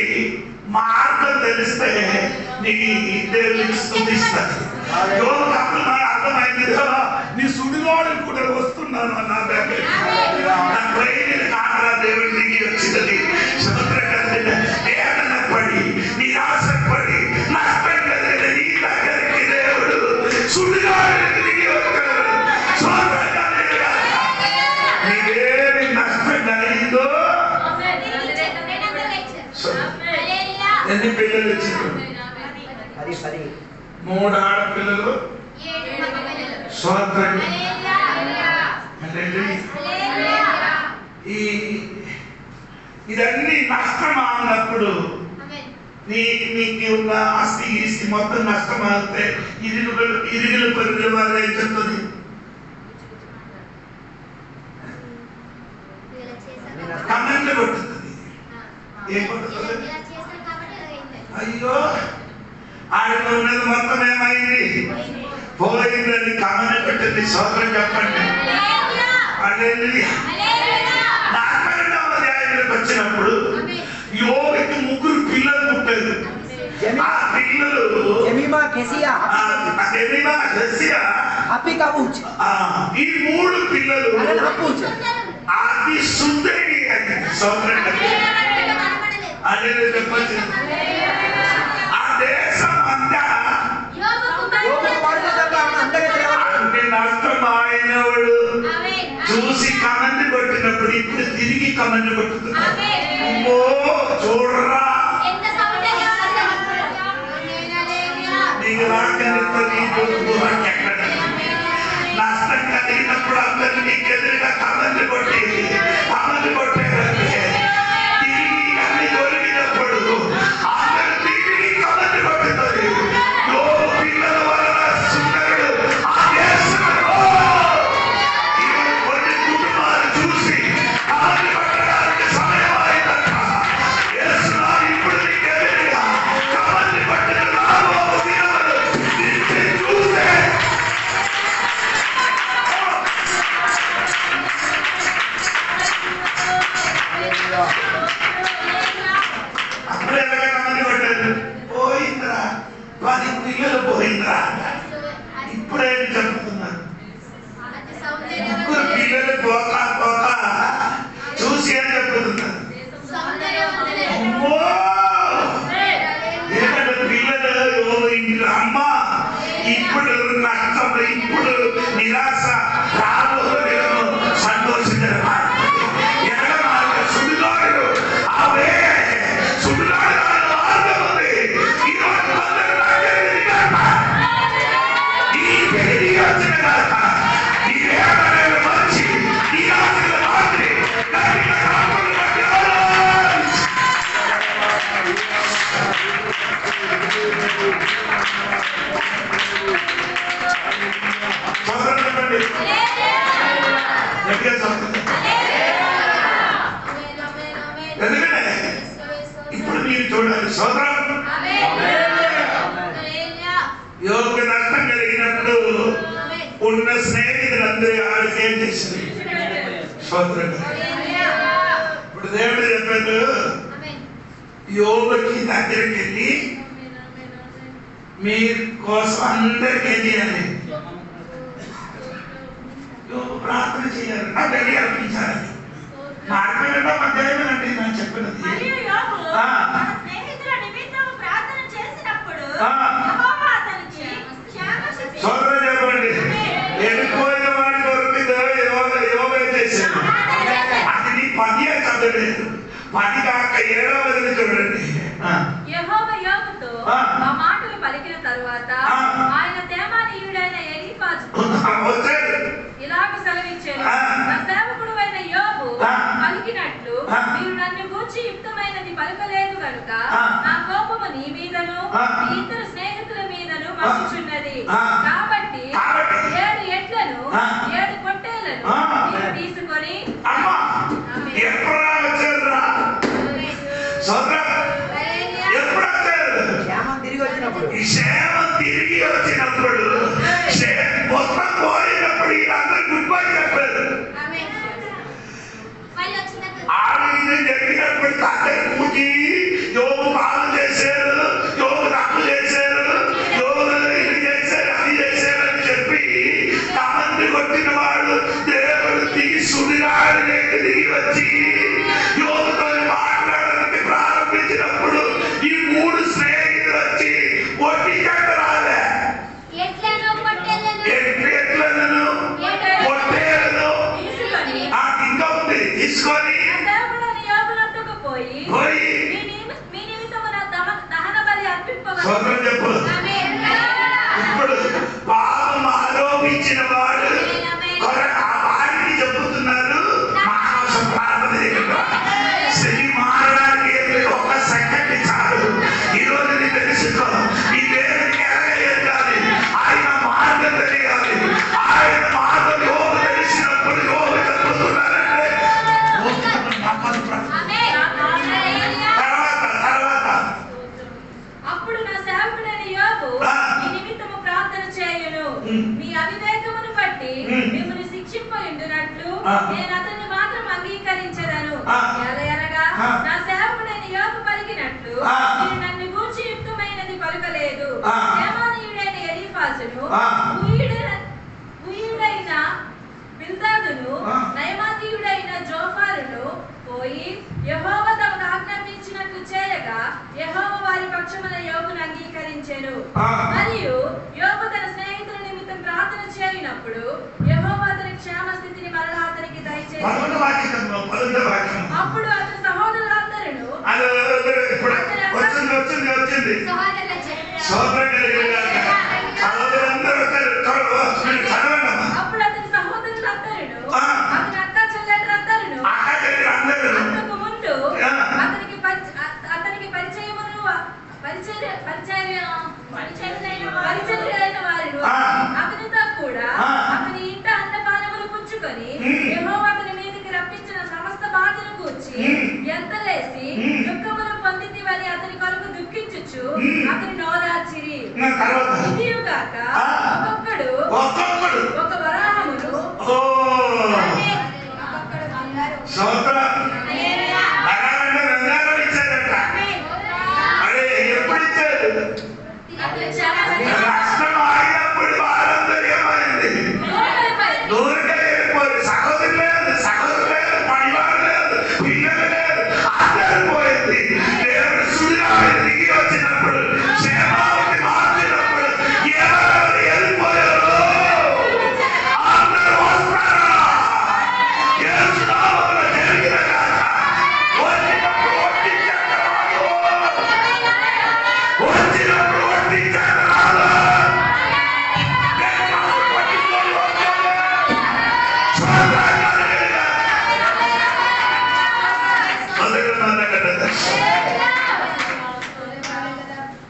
మార్గం తెలిస్తే నీకు దేవునికి స్తుతిస్తాడు. అర్థమైంది కదా? నీ సుడిగాడు కూడా వస్తున్నాను అన్న ట్రైన్ కాకరా దేవుడి దిగి వచ్చినది. ఏదైనా పడి నిరాశపడి నష్టం కలిగిన నీ దగ్గరికి దేవుడు సుడిగాడు దిగి వచ్చాడు. నీవేమి నష్టం కలిగిందో ఎన్ని పిల్లలు ఇచ్చారు? 3 ఆడపిల్లలు, స్వాతంత్రం. ఇదన్నీ నష్టం అన్నప్పుడు నీకు ఉన్న ఆస్తి గీస్తి మొత్తం నష్టం అవుతే ఇరుగులు పరుగుల వల్ల ఏం చెప్తుంది? కమెంట్ కొట్టుతుంది. ఏం కొట్టుతుంది? అయ్యో ఆయన ఉన్నది మొత్తం ఏమైంది? పోయిందని కమెంట్ పెట్టింది. సోదరం చెప్పండి. వచ్చినప్పుడు యోగికి 3 పిల్లలు పుట్టారు. ఆ పిల్లలు ఈ 3 పిల్లలు అది సుందరి అని అదే చెప్పచ్చు. ఆ దేశం అంతా అంటే నష్టం అయినవాడు చూసి కమెంట్ కొట్టినప్పుడు ఇప్పుడు తిరిగి కమెంట్ కొట్టుతున్నాడు. చూడరా నీకు రాకనితో ఎక్కడ నష్టం కలిగినప్పుడు అందరూ నీకు ఎదురుగా కమెంట్ కొట్టి కొట్టారంటే తిరిగి అన్ని దొరికినప్పుడు అందరూ తిరిగి కమెంట్ కొట్టుతుంది. పిల్లల వలన సుందరుడు ఆ దేశంలో కొన్ని కుటుంబాలు చూసి కమెంట్ కొట్టడానికి సమయం అయిందంట. ఇప్పుడు నీకు అప్పుడు ఎలాగైనా మంది కొట్టారు, పోయిందిరా 10 పిల్లలు పోయిందిరా. ఇప్పుడేం చెప్తున్నారు, ముగ్గురు పిల్లలు పోక చూసి అని చెప్తున్నారు. ఎందుకంటే పిల్లలు ఇంట్లో అమ్మ ఇప్పుడు నష్టం, ఇప్పుడు నిరాశ, రాబోయేమో సంతోషించడం. ఎక్కడ మార్గం సుడిగాడు, అవే సుడిగాడు మార్గం ఉంది. ఈ పెళ్లి వచ్చిన కాక నీవేమనే మంచి నిరాశల మాత్రి ఎందుకంటే ఇప్పుడు మీరు చూడాలి సోదరం, యోగ నష్టం కలిగినప్పుడు ఉన్న స్నేహితులందరూ ఆడికి ఏం చేసింది సోదరం. ఇప్పుడు దేవుడు చెప్పాడు, యోగకి దగ్గరికి వెళ్ళి మీ కోసం అందరికీ ఏం చేయాలి, ప్రార్థన చేయాలి, నా పెళ్లి అర్పించాలని. మార్గంలో మధ్యాహ్నమండి నేను చెప్పినది. సోదరు చెప్పండి, వెళ్ళిపోయిన వాడి కొరకు యోగ చేశాను. అది నీ 10 చదవలేదు, 10 కాక 7వ చూడండి. యెహోవా యోబుతో ఆ మాటలు పలికిన తరువాత ఆయన తేమానీయుడైన ఎలీఫాజు ఇలాగ సెలవిచ్చాను, నా సేవకుడు అయిన యోబు పలికినట్లు మీరు నన్ను గూర్చి యుక్తమైనది పలకలేదు గనుక నా కోపము నీ మీదను నీ ఇద్దరు స్నేహితుల మీదను మచ్చుచున్నది. కాబట్టి 7 ఎడ్లను 7 పొట్టేళ్లను మీరు తీసుకొని క్షేమం తిరిగి వచ్చినప్పుడు మొత్తం పోయినప్పుడు వీళ్ళందరూ గుడ్ బై చెప్పారు. ఆవిడ జరిగినప్పుడు తండ్రి పూజి యోగు పాలు చేశారు, యోగు తప్పు చేశారు, యోగు ఇది చేశారు, అది చేశారు అని చెప్పి తమంది కొట్టిన వాడు దేవుడు దిగి సుడిగాడికి దిగి వచ్చి యోగుతో మాట్లాడడానికి ప్రారంభించినప్పుడు ఈ 3 స్నేహితులు వచ్చి కొట్టి రాలే. ఎట్లను పొట్టేలను ఇంకా ఉంది తీసుకొని చెప్పు. ఇప్పుడు పాపం ఆరోపించిన వాడు ఆ వారికి చెబుతున్నారు, మానవ ప్రార్థన శని మారడానికి ఒక సెకండ్ చాలు. ఈరోజు నీ తెలుసుకో, ఈ దేవునికి ఎలాగేయాలి, ఆయన మార్గం తెలియాలి. ఆయన మార్గం యోగు తెలిసినప్పుడు యోగు చెబుతున్నారంటే తర్వాత అప్పుడు నా సేవకుడైన యోబు ఈ నిమిత్తము ప్రార్థన చేయును, మీ అవివేకమును బట్టి మిమ్మల్ని శిక్షింపయుండునట్లు నేను అతన్ని మాత్రం అంగీకరించదను. ఎలయనగా నా సేవకుడైన యోబు పలికినట్లు మీరు నన్ను గూర్చి యుక్తమైనది పలుకలేదు. తేమానీయుడైన ఎలీఫాజును హూయుడైన బిల్దాదును నయమాతీయుడైన జోఫారును పోయి యెహోవా తమకు ఆజ్ఞాపించినట్లు చేయగా యెహోవా వారి పక్షమున యోబును అంగీకరించెను. మరియు యోబు తన స్నేహితుల నిమిత్తం ప్రార్థన చేయనప్పుడు యెహోవా అతని క్షేమ స్థితిని మరలా అతనికి దయచేసి అప్పుడు అతని సహోదరులందరూ అప్పుడు అతని సహోదరులందరూ అతని అక్క చెల్లెళ్ళందరూ అంతకు ముందు అతనికి పరిచర్యైన వారు అతనితో కూడా అతని ఇంట అన్నపానములు పుచ్చుకొని యెహోవా అతని మీదకి రప్పించిన సమస్త బాధను కూర్చి ఎంతలేసి దుఃఖమును పొందితివని అతని కొరకు దుఃఖించుచు అతని నోరార్చిరి. ఇదియుగాక ఒక్కొక్కడు ఒక వరాహమును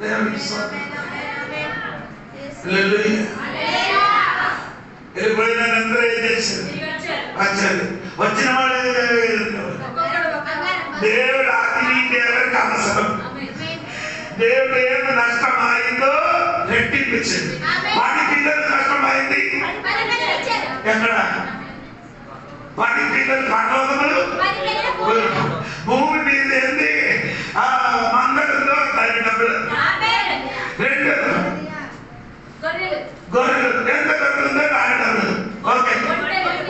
దేవునికి స్తోత్రం. హల్లెలూయా. వెళ్ళిపోయిన అందరూ ఏం చేశారు? వచ్చారు. వచ్చిన వాళ్ళు దేవుడు ఆజ్ఞ ఎవరికి అవసరం? దేవుడు ఏమి నష్టమైందో రెట్టింపించింది. వాడి పిల్లలు నష్టమైంది ఎక్కడ? వాడి పిల్లలు పర్వతములు భూమి మీద ఏంది మందరంలో దాని డబ్బులు. రెండు గొర్రెలు ఎంత డబ్బులు ఉందో దాని డబ్బులు. ఓకే,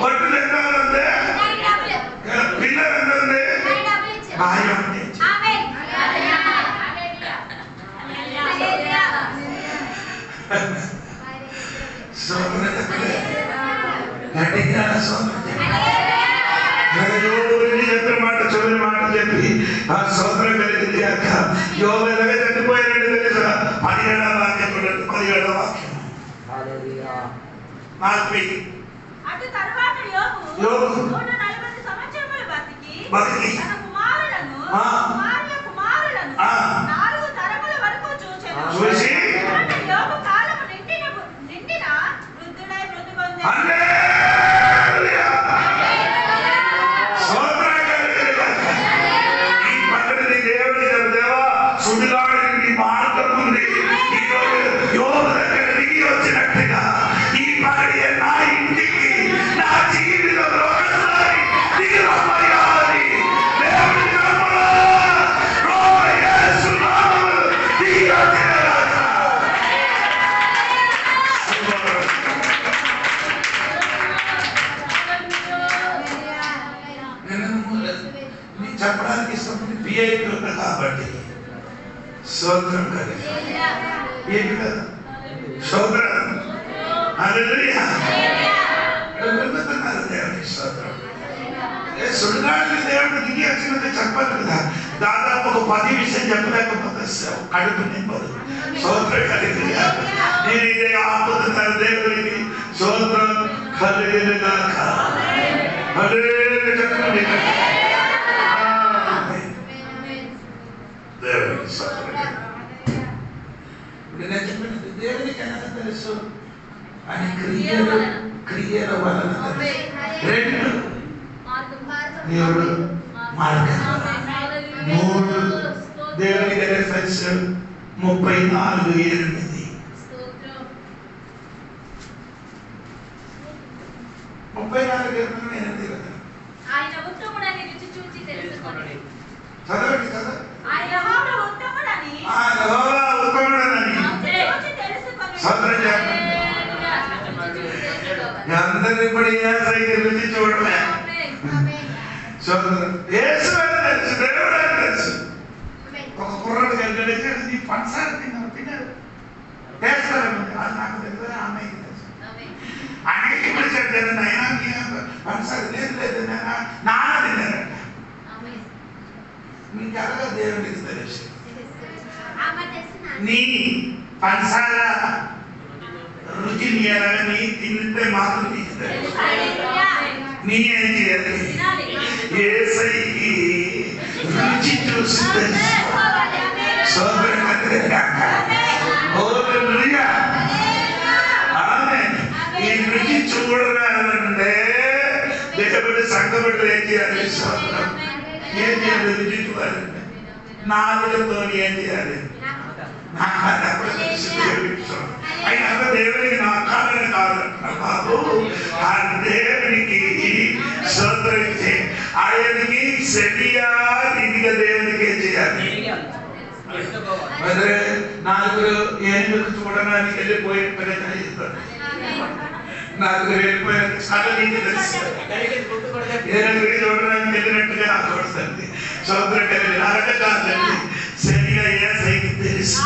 ఒడ్డులు ఎంత ఉంది? పిల్లలు ఎంత ఉంది? భార్య ఉంది. చెప్పిన మాట చివరి మాట చెప్పి ఆ సోదరం కలిగింది అక్క. యోబు ఎలాగ చనిపోయారంటే తెలుసా? 17వ వాక్యం చూడండి. 17వ వాక్యం. అటు తరువాత యోబు 140 సంవత్సరములు బతికి తన కుమారులను కుమారులను 4 తరముల వరకు చూసి యోబు కాలము నిండిన వృద్ధుడై మృతి పొందాడు. చెప్పడానికి ఇష్టపడి పిఐపీ ఉంది కాబట్టి స్తోత్రం కలిగి ఏంటి కదా స్తోత్రం. హల్లెలూయా. దేవునికి స్తోత్రం. సుడిగాడిని దేవుడు దిగి వచ్చినట్టు చెప్పాలి కదా. దాదాపు ఒక 10 విషయం చెప్పలేకపోతే కడుపు నింపదు. స్తోత్రం కలిగి నేను ఇదే ఆపుతున్నాను దేవునికి స్తోత్రం కలిగినగాక. హల్లెలూయా చెప్పండి. దేవునికి స్తోత్రం. నేను చెప్పినట్టు దేవునికి ఎలా తెలుసు? అని క్రియల వలన తెలుసు. 2 దేవుడు మార్గం. 3 దేవునికి రెఫరెన్స్ 34:8. 34:8 కదా. ఆయన ఉత్తముడని రుచి చూచి తెలుసుకొనండి. చదవండి కదా. ఆయన యెహోవా ఉత్తముడని చూచి తెలుసుకొనండి. స్తోత్రం చెప్పండి. అందరినీ కూడా యేసయ్య రుచి చూడలే. స్తోత్రం. యేసు అని తెలుసు, దేవుడు అని తెలుసు. ఒక కుర్రాడు కలిసి నీ పంచదార తిన్నారు టేస్తారేమో అది నాకు తెలుసు, అమ్మాయికి తెలుసు. ఆయనకి ఇప్పుడు చెప్పారు నైనా పంచదార లేదు నాన్న తిన్నారంట. మీకు అలాగా దేవుడికి తెలుసు. నీ పంచదార రుచి నీ తింటే మాత్రం నీకు తెలుసు. నీ ఏం చేయాలి? యేసయ్యకి రుచి చూసి తెలుసు. ఈ రుచి చూడాలంటే దేవుడి సంఘబిడ్డలు ఏం చేయాలి? ఏం చేయాలి? రుచి చూడాలంటే నాలుగులతో ఏం చేయాలి? అయినా దేవుడికి నా కాదని కాదంట బాబు. ఆ దేవునికి స్తోత్రించి ఆయనకి సెటియా ఇదిగా దేవునికి ఏం చేయాలి? 4 ఏనుగులు చూడడానికి వెళ్ళిపోయి ప్రయత్నం చేస్తారు. 4 వెళ్ళిపోయారు. చాలా నీకు తెలుసు. ఏనుగుని చూడడానికి వెళ్ళినట్టుగా నాకు వస్తుంది. స్తోత్రం కలిగి నరక కాదండి. సెటియా యేసయ్యకి తెలుసు.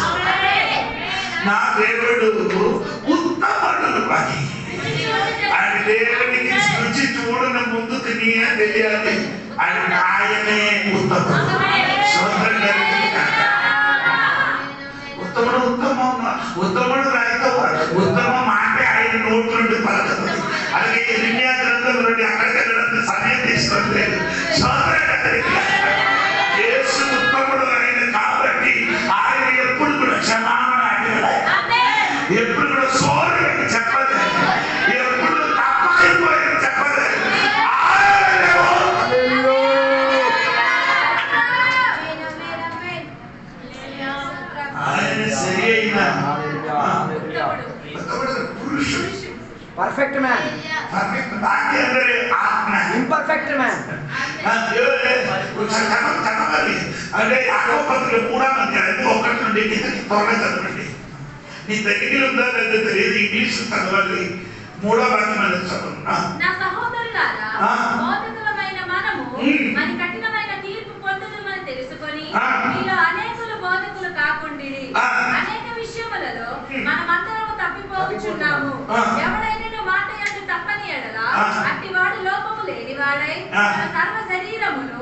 నా దేవుడు ఉత్తముడు పని. ఆయన దేవునికి రుచి చూడన ముందుకు నీయే తెలియాలి. ఆయనే ఉత్తముడు. ఉత్తముడు ఉత్తముడు రాయితో ఉత్తమ మాట ఆయన నోటి నుండి పలకదు. అలాగే ఇర్మియా గ్రంథం నుండి అక్కడికి వెళ్ళడానికి సమయం తీసుకోలేదు. యేసు man. పర్ఫెక్ట్ బాకీ అందరి ఆత్మ Imperfect man. చదవాలి అంటే యాకోబు పత్రిక 3వ అధ్యాయం 1 నుండి త్వరగా చదవండి. నీ దగ్గర ఉందా లేదా తెలియదు, ఇంగ్లీష్ చదవాలి. 3వ వాక్యం అనేది చదవండి. నా సహోదరులారా, బోధకులమైన మనము మరి కఠినమైన తీర్పు పొందుదుమని తెలుసుకొని మీలో అనేకులు బోధకులు కాకుండిరి. అనేక విషయములలో మనమందరము తప్పిపోవచ్చున్నాము. ఎవడైనా మాట యందు తప్పని ఎడల అట్టివాడు లోపము లేనివాడై తన సర్వ శరీరమును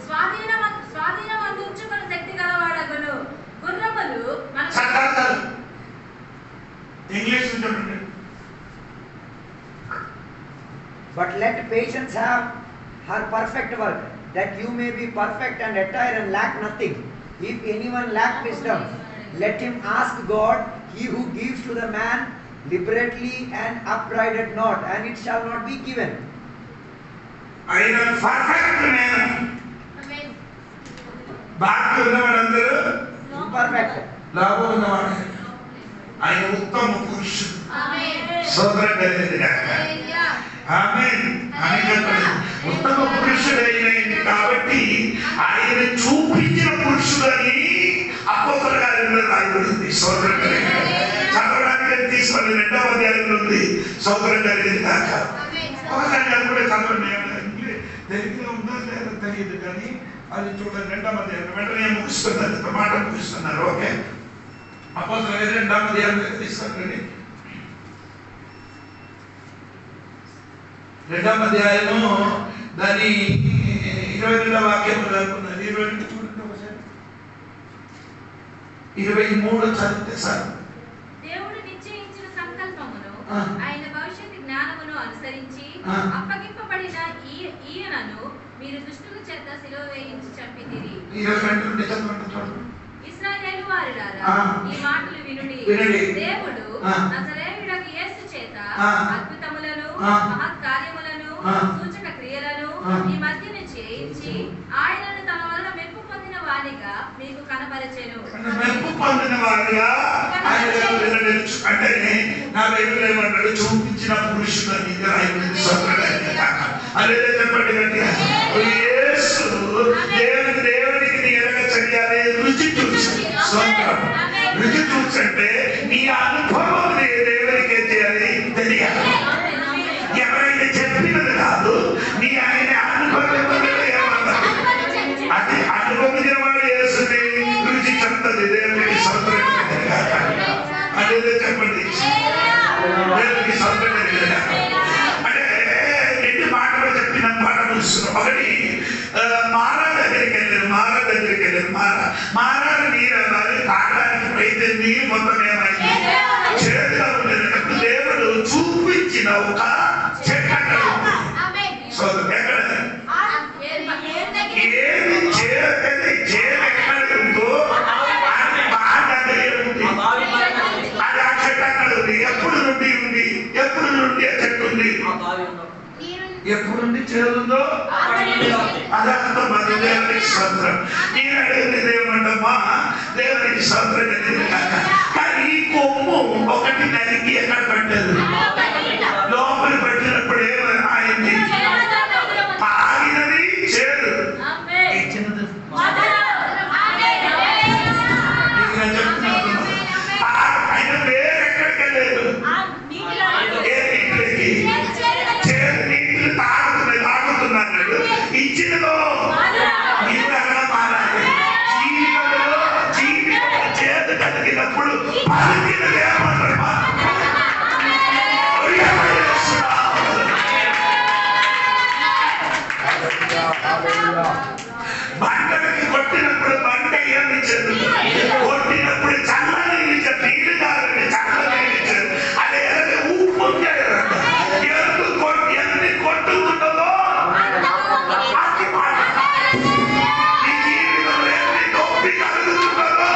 స్వాధీనమందుంచుకుని శక్తి గలవాడగును. గుర్రములు మన ఇంగ్లీష్ చూడండి. But let patience have her perfect work, that you may be perfect and entire and lack nothing. If anyone lack wisdom, let him ask God, he who gives to the man liberally and upbraideth not, and it shall not be given. I am perfect man. బాకీ ఉన్నవాడందరూ Imperfect. లాభం ఉన్నవాడు. ఆయన ఉత్తమ పురుషుడు. సోదరం కలిగింది కాక ఆమేన్. ఉత్తమ పురుషుడైన కాబట్టి ఆయన చూపించిన పురుషుడు అని అపోస్తలుల కార్యంలో రాయబడింది. సోదరం కలిగింది. చదవడానికి తీసుకొని 2వ అధ్యాయంలో ఉంది. సోదరం కలిగింది కాక ఒకసారి అది కూడా చదవండి. తెలుగులో ఉందా లేదా తెలియదు కానీ అది చూడండి. 2వ అధ్యాయం వెంటనే ముగిస్తున్నారు, మాట ముగిస్తున్నారు. ఓకే, అపోస్తలుల 2వ అధ్యాయం తీసుకుంటండి. 2వ అధ్యాయము దాని 22వ వాక్యము అనుకున్నారు. 22 చూడండి ఒకసారి. 23 చదివితే సార్. దేవుడు నిశ్చయించిన సంకల్పమును ఆయన భవిష్యత్తు జ్ఞానమును అనుసరించి అప్పగింపబడిన ఈయనను మీరు దుష్టుల చేత సిలువ వేయించి చంపితిరి. ఇశ్రాయేలు వారులారా, ఈ మాటలు వినుడి. దేవుడు నజరేయుడగు యేసు చేత అద్భుతములను మహత్కార్యములను సూచక క్రియలను ఈ మధ్యన చేయించి ఆయనను తన వలన మెప్పు పొందిన వానిగా మీకు కనపరచెను. మెప్పు పొందిన వానిగా అంటే నా బైబిల్ ఏమన్నాడు? చూపించిన పురుషుడు అని రాయబడింది. అదే చెప్పండి గట్టిగా. యేసు దేవునికి నీ ఎలాగ చెయ్యాలి? రుచి చూసి. రుచి చూసంటే నీ అనుభవం దేవునికి ఏం చేయాలి? తెలియాలి. ఎవరైతే చెప్పినది కాదు, నీ ఆయన అనుభవం ఏమన్నారు? అది అనుభవించిన వాడు యేసుని రుచి చెప్తుంది దేవునికి. సంతోషం అదే చెప్పండి. దేవునికి సంతోషం అంటే 2 మాటలు చెప్పిన మాట చూస్తున్నాం. ఒకటి మారా దగ్గరికి వెళ్ళారు. మారా నీరు అన్నారు. తాగడానికి అయితే నీరు మొత్తం ఏమైంది? చేతిలో ఉండేది. దేవుడు చూపించిన ఒక చెట్టు అక్కడ ఉంది. సో ఎక్కడ ఏది చేదు ఎక్కడ ఉందో అది బాగా ఉంది. అది ఆ చెట్టు అక్కడ ఉంది. ఎప్పుడు నుండి ఉంది? ఎప్పుడు నుండి ఆ చెట్టు ఉంది? ఎప్పుడు నుండి చేరుందో అదంతా మన దేవునికి స్వంతం. నేను అడిగినది ఏమంటమ్మా? దేవునికి స్వంతం కలిగింది కాక. కానీ ఈ కొమ్ము ఒకటి నరికి ఎక్కడ పెట్టదు? లోపల పెట్టినప్పుడు ఏమైనా ఆయన్ని తాగినది చేదు ఇచ్చినది. ఆయన వేరెక్కడికి వెళ్ళలేదు. తాగుతున్నాడు. ఇచ్చినదో జీవితంలో చేదు కలిగినప్పుడు పలికినది ఏమంటారు? బండకి కొట్టినప్పుడు బండ ఏమి ఇచ్చారు? కొట్టినప్పుడు చల్లని ఇచ్చారు. నీరు కాదని చల్లని ఇచ్చారు. అదే ఉప్పు ఎన్ని కొట్టుకుంటుందో ఈ జీవితంలో ఎన్ని నొప్పి కలుగుతుందో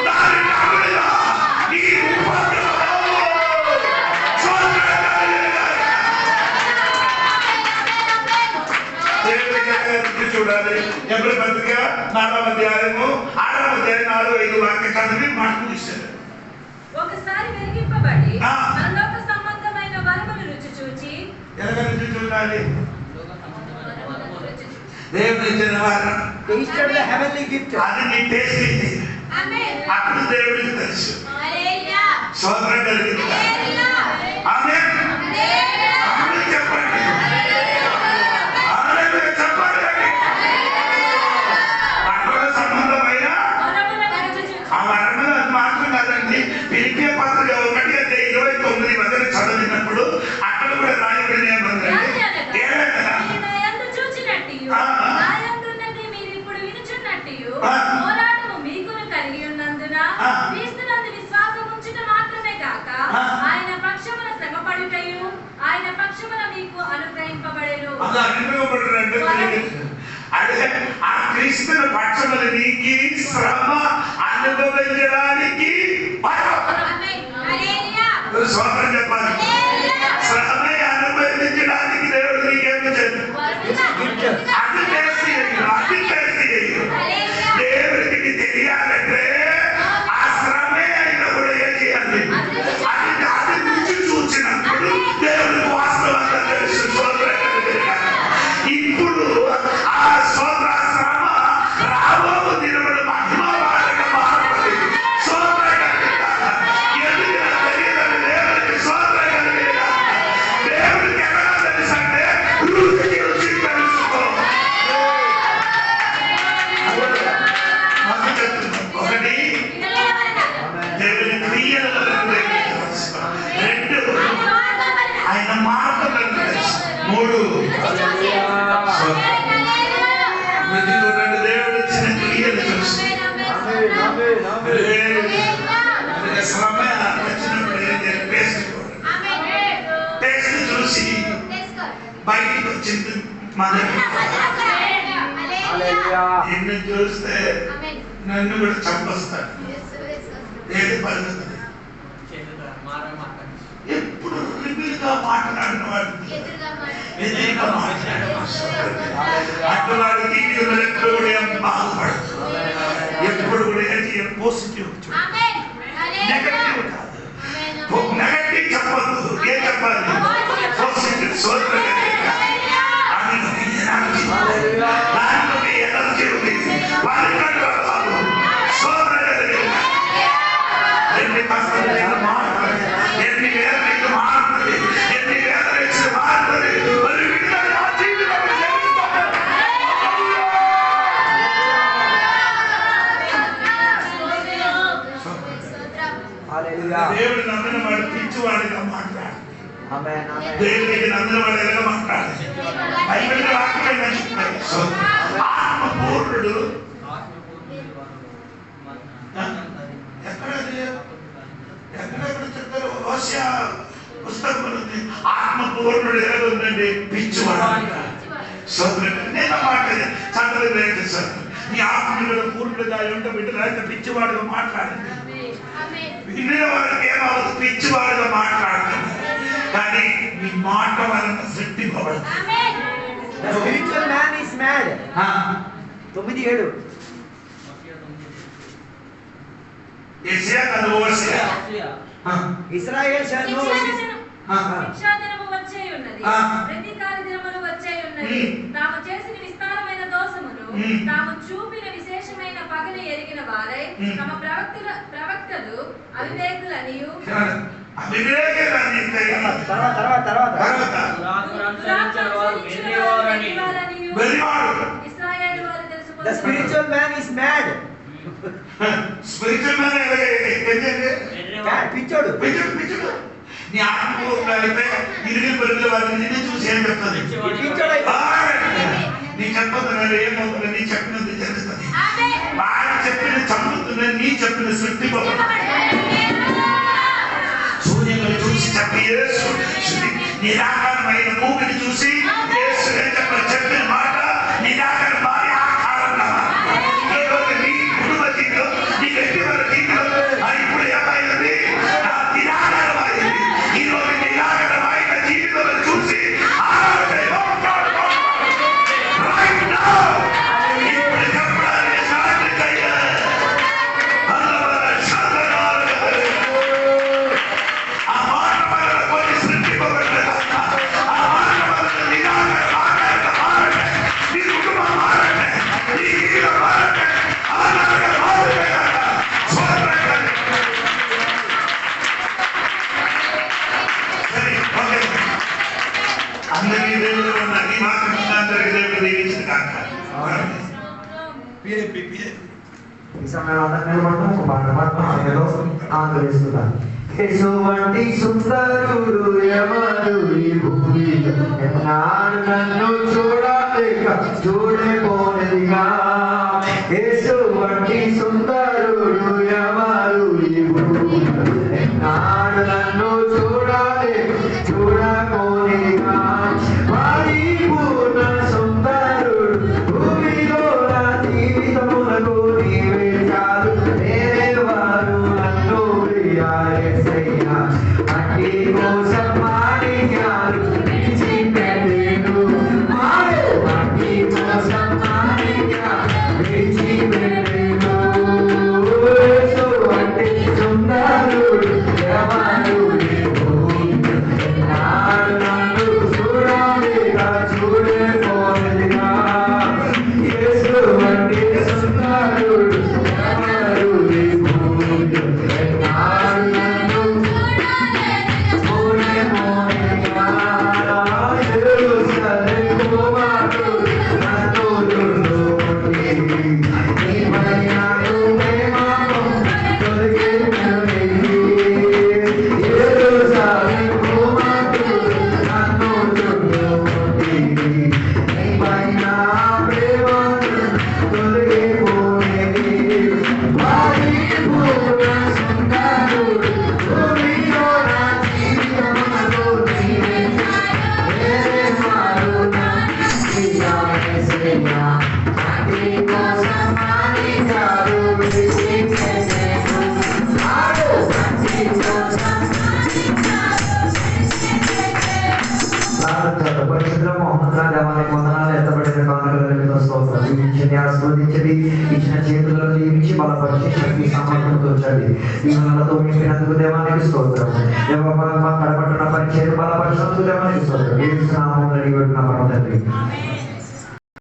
దాని కారణంగా ఈ చూడాలి. ఎవరి పత్రిక 4వ అధ్యాయము 6వ అధ్యాయం 4-5 వాక్యం చదివి మాట ముగిస్తారు. ఒకసారి వెలిగింపబడి పరలోక సంబంధమైన వరములు ఉండాలి? దేవుడు ఇచ్చిన వారం tasted the heavenly gift. అది నీ టేస్ట్ ఇది. అప్పుడు దేవుడికి తెలుసు. స్తోత్రం కలిగింది. ఆమేన్. ఆమేన్ చెప్పండి. ఆమేన్ చెప్పండి. అక్కడ సంబంధమైన ఆ వరములు అది మాత్రం కాదండి. పిలిపే పత్రిక 1:29 వరకు చదివినప్పుడు అక్కడ కూడా రాయబడిన ఏమందండి? పోరాటము మీకును కలిగి ఉన్నందున క్రీస్తునందు విశ్వాసం ఉంచుట మాత్రమే కాక ఆయన పక్షమున శ్రమపడుటయు ఆయన పక్షమున మీకు అనుగ్రహింపబడెను. అదే ఆ క్రీస్తుని పక్షమున నీకి శ్రమ అనుభవించడానికి స్వాతంత్రం చెప్పాలి. శ్రమ అనుభవించడానికి దేవుడు నీకేమి చెప్పాడు? అది తెలిసి దేవుడికి తెలియాలంటే ఆ శ్రమే అయినా కూడా ఏం చేయాలి? అది రుచి చూసినప్పుడు దేవుడికి వాస్తవంగా తెలుసు. ఇప్పుడు ఆ శ్రమ రాబో దినములు మహిమవారంగా మారుతుంది. దేవుడికి ఎలా తెలుసు అంటే రుచి తెలుసుకో. ఒకటి దేవుని క్రియల రెండు ఆయన మార్గం మూడు దేవుడు ఇచ్చిన క్రియలు చూసి శ్రమ వచ్చినప్పుడు టేస్ట్ చూసి బయటకు వచ్చింది నిన్ను చూస్తే నన్ను కూడా చంపేస్తాడు. ఏది పలుకుతుంది? ఎప్పుడు రిపీట్గా మాట్లాడిన వాడు ఎదురుగా అటువాడు తీవ్రమైన ఎప్పుడు కూడా ఏం బాగుపడదు. ఎప్పుడు కూడా ఏది పాజిటివ్ నెగటివ్ కాదు. నెగటివ్ చెప్పద్దు. ఏం చెప్పాలి? పాజిటివ్. సోదరు దాంట్లో ఎనర్జీ ఉంది. వారి కంట్రోల్ సోదరు ఎన్ని కష్టాలు మారుతుంది, ఎన్ని వేదనలు మారుతుంది, ఎన్ని వేదనలు మారుతుంది. మరి విడుదల జీవితంలో దేవుడు నమ్మిన వాడు పిచ్చివాడిగా మాట్లాడు. దేవుడికి నమ్మిన వాడు ఎలాగ మాట్లాడాలి? బైబిల్ వాక్యం ఆత్మపూర్ణుడు ఎక్కడెక్కడ చెప్తారు? హోషేయ పుస్తకం ఉంది. ఆత్మపూర్ణుడు ఎలాగ ఉందండి? పిచ్చివాడు. నేను మాట చంద్రుడు సార్ నీ ఆత్మీయుడు పూర్ణుడుగా ఉంటే బిడ్డలు పిచ్చివాడుగా మాట్లాడండి. వినే వారికి ఏమవుతుంది? పిచ్చివాడుగా మాట్లాడుతుంది. కానీ మీ మాట వలన శక్తిపడదు. The spiritual man is mad. 9:7 యెషయా కాదు హోషేయ. Israel shall know శిక్షా దినము వచ్చే ఉన్నది, ప్రతీకార దినములు వచ్చే ఉన్నది. తాము చేసిన విస్తారమైన దోషమును తాము చూపిన విశేషమైన పగను ఎరిగిన వారై తమ ప్రవక్తలు అవివేకులనియు ఇశ్రాయేలు వారు తెలుసుకొన్నారు. The spiritual man is mad. Spiritual man పిచ్చోడు. నీ ఆత్మపూర్ణులైతే ఇరుగు పొరుగుల వారిని నిన్ను చూసి ఏం చెప్తుంది? నీ చెప్పతున్నారు ఏమవుతుంది? నీ చెప్పినది జరుగుతుంది. వాడు చెప్పిన చంపుతున్న నీ చెప్పిన సృష్టి సూర్యుని చూసి చెప్పి యేసు నిరాకారమైన భూమిని చూసి యేసు చెప్పిన మాట నిరాకార భార్య ఆకారన్నమా. ఈరోజు నీ కుటుంబ జీవితం నీ వ్యక్తిగత జీవితం అది ఇప్పుడు ఏమైంది? నిరాకారమైంది. ఈరోజు నిరాకారమైన జీవితంలో చూసి ఇప్పుడు చెప్పడానికి సాధ్యం ఈ సమయంలో అందరూ నిలబడతాం, ఒక పాట పాడతాం, ఆయనలో ఆందోళిస్తున్నాను. ఎటువంటి సుందరుడు ఎవరు ఈ భూమిలో, ఎన్నాడు నన్ను చూడలేక చూడపోనిదిగా. ఎటువంటి సుందరుడు ఎవరు ఈ భూమిలో, ఎన్నాడు నన్ను చూడలేక చూడపోనిదిగా. పరిపూర్ణ సుందరుడు భూమిలో నా జీవితములకు నీవే చాలు. వేరే వారు నన్ను ప్రియాయేసయ్యా, అట్టి కోసం మానియాలు విడిచిపెట్టెను. అట్టి కోసం మానియాలు విడిచిపెట్టెను. యేసు అట్టి సుందరుడు ఎవరు ఈ భూమిలో, ఎన్నాడు నన్ను చూడలేక చూడపోనిదిగా. యేసు అట్టి సుందరుడు ఎవరు ఈ భూమిలో, ఎన్నాడు నన్ను చూడపోనిదిగా. యెరూషలేము కుమారుడు నన్ను చూడుకొనిది, నీ మహిమను ప్రేమను తొలగించునిది. యెరూషలేము కుమారుడు నన్ను చూడుకొనిది, నీ మహిమ ప్రేమను తొలగిపోనిది. పరిపూర్ణ సుందరుడు భూమిలో నా జీవితములో నీవే చాలు. వేరే వారు నన్ను ప్రియాయేసయ్యా, అట్టి కోసం మానియాలు విడిచిపెట్టెను. అట్టి కోసం పరిశుద్ధ మహోన్నత దేవానికి వందనాలు. ఎత్తబడిన కానుకలతో స్తోత్రం. దీవించండి, ఆశీర్వదించండి, ఇచ్చిన చేతులను దీవించి బలపరిచి శక్తి సామర్థ్యంతో ఉంచండి. ఈ మనలతో నింపినందుకు దేవానికి స్తోత్రం. కడపట్టున్న పరిచయం బలపరిచినందుకు దేవానికి స్తోత్రం. యేసు నామములో అడిగి పెట్టిన పరమ తండ్రి.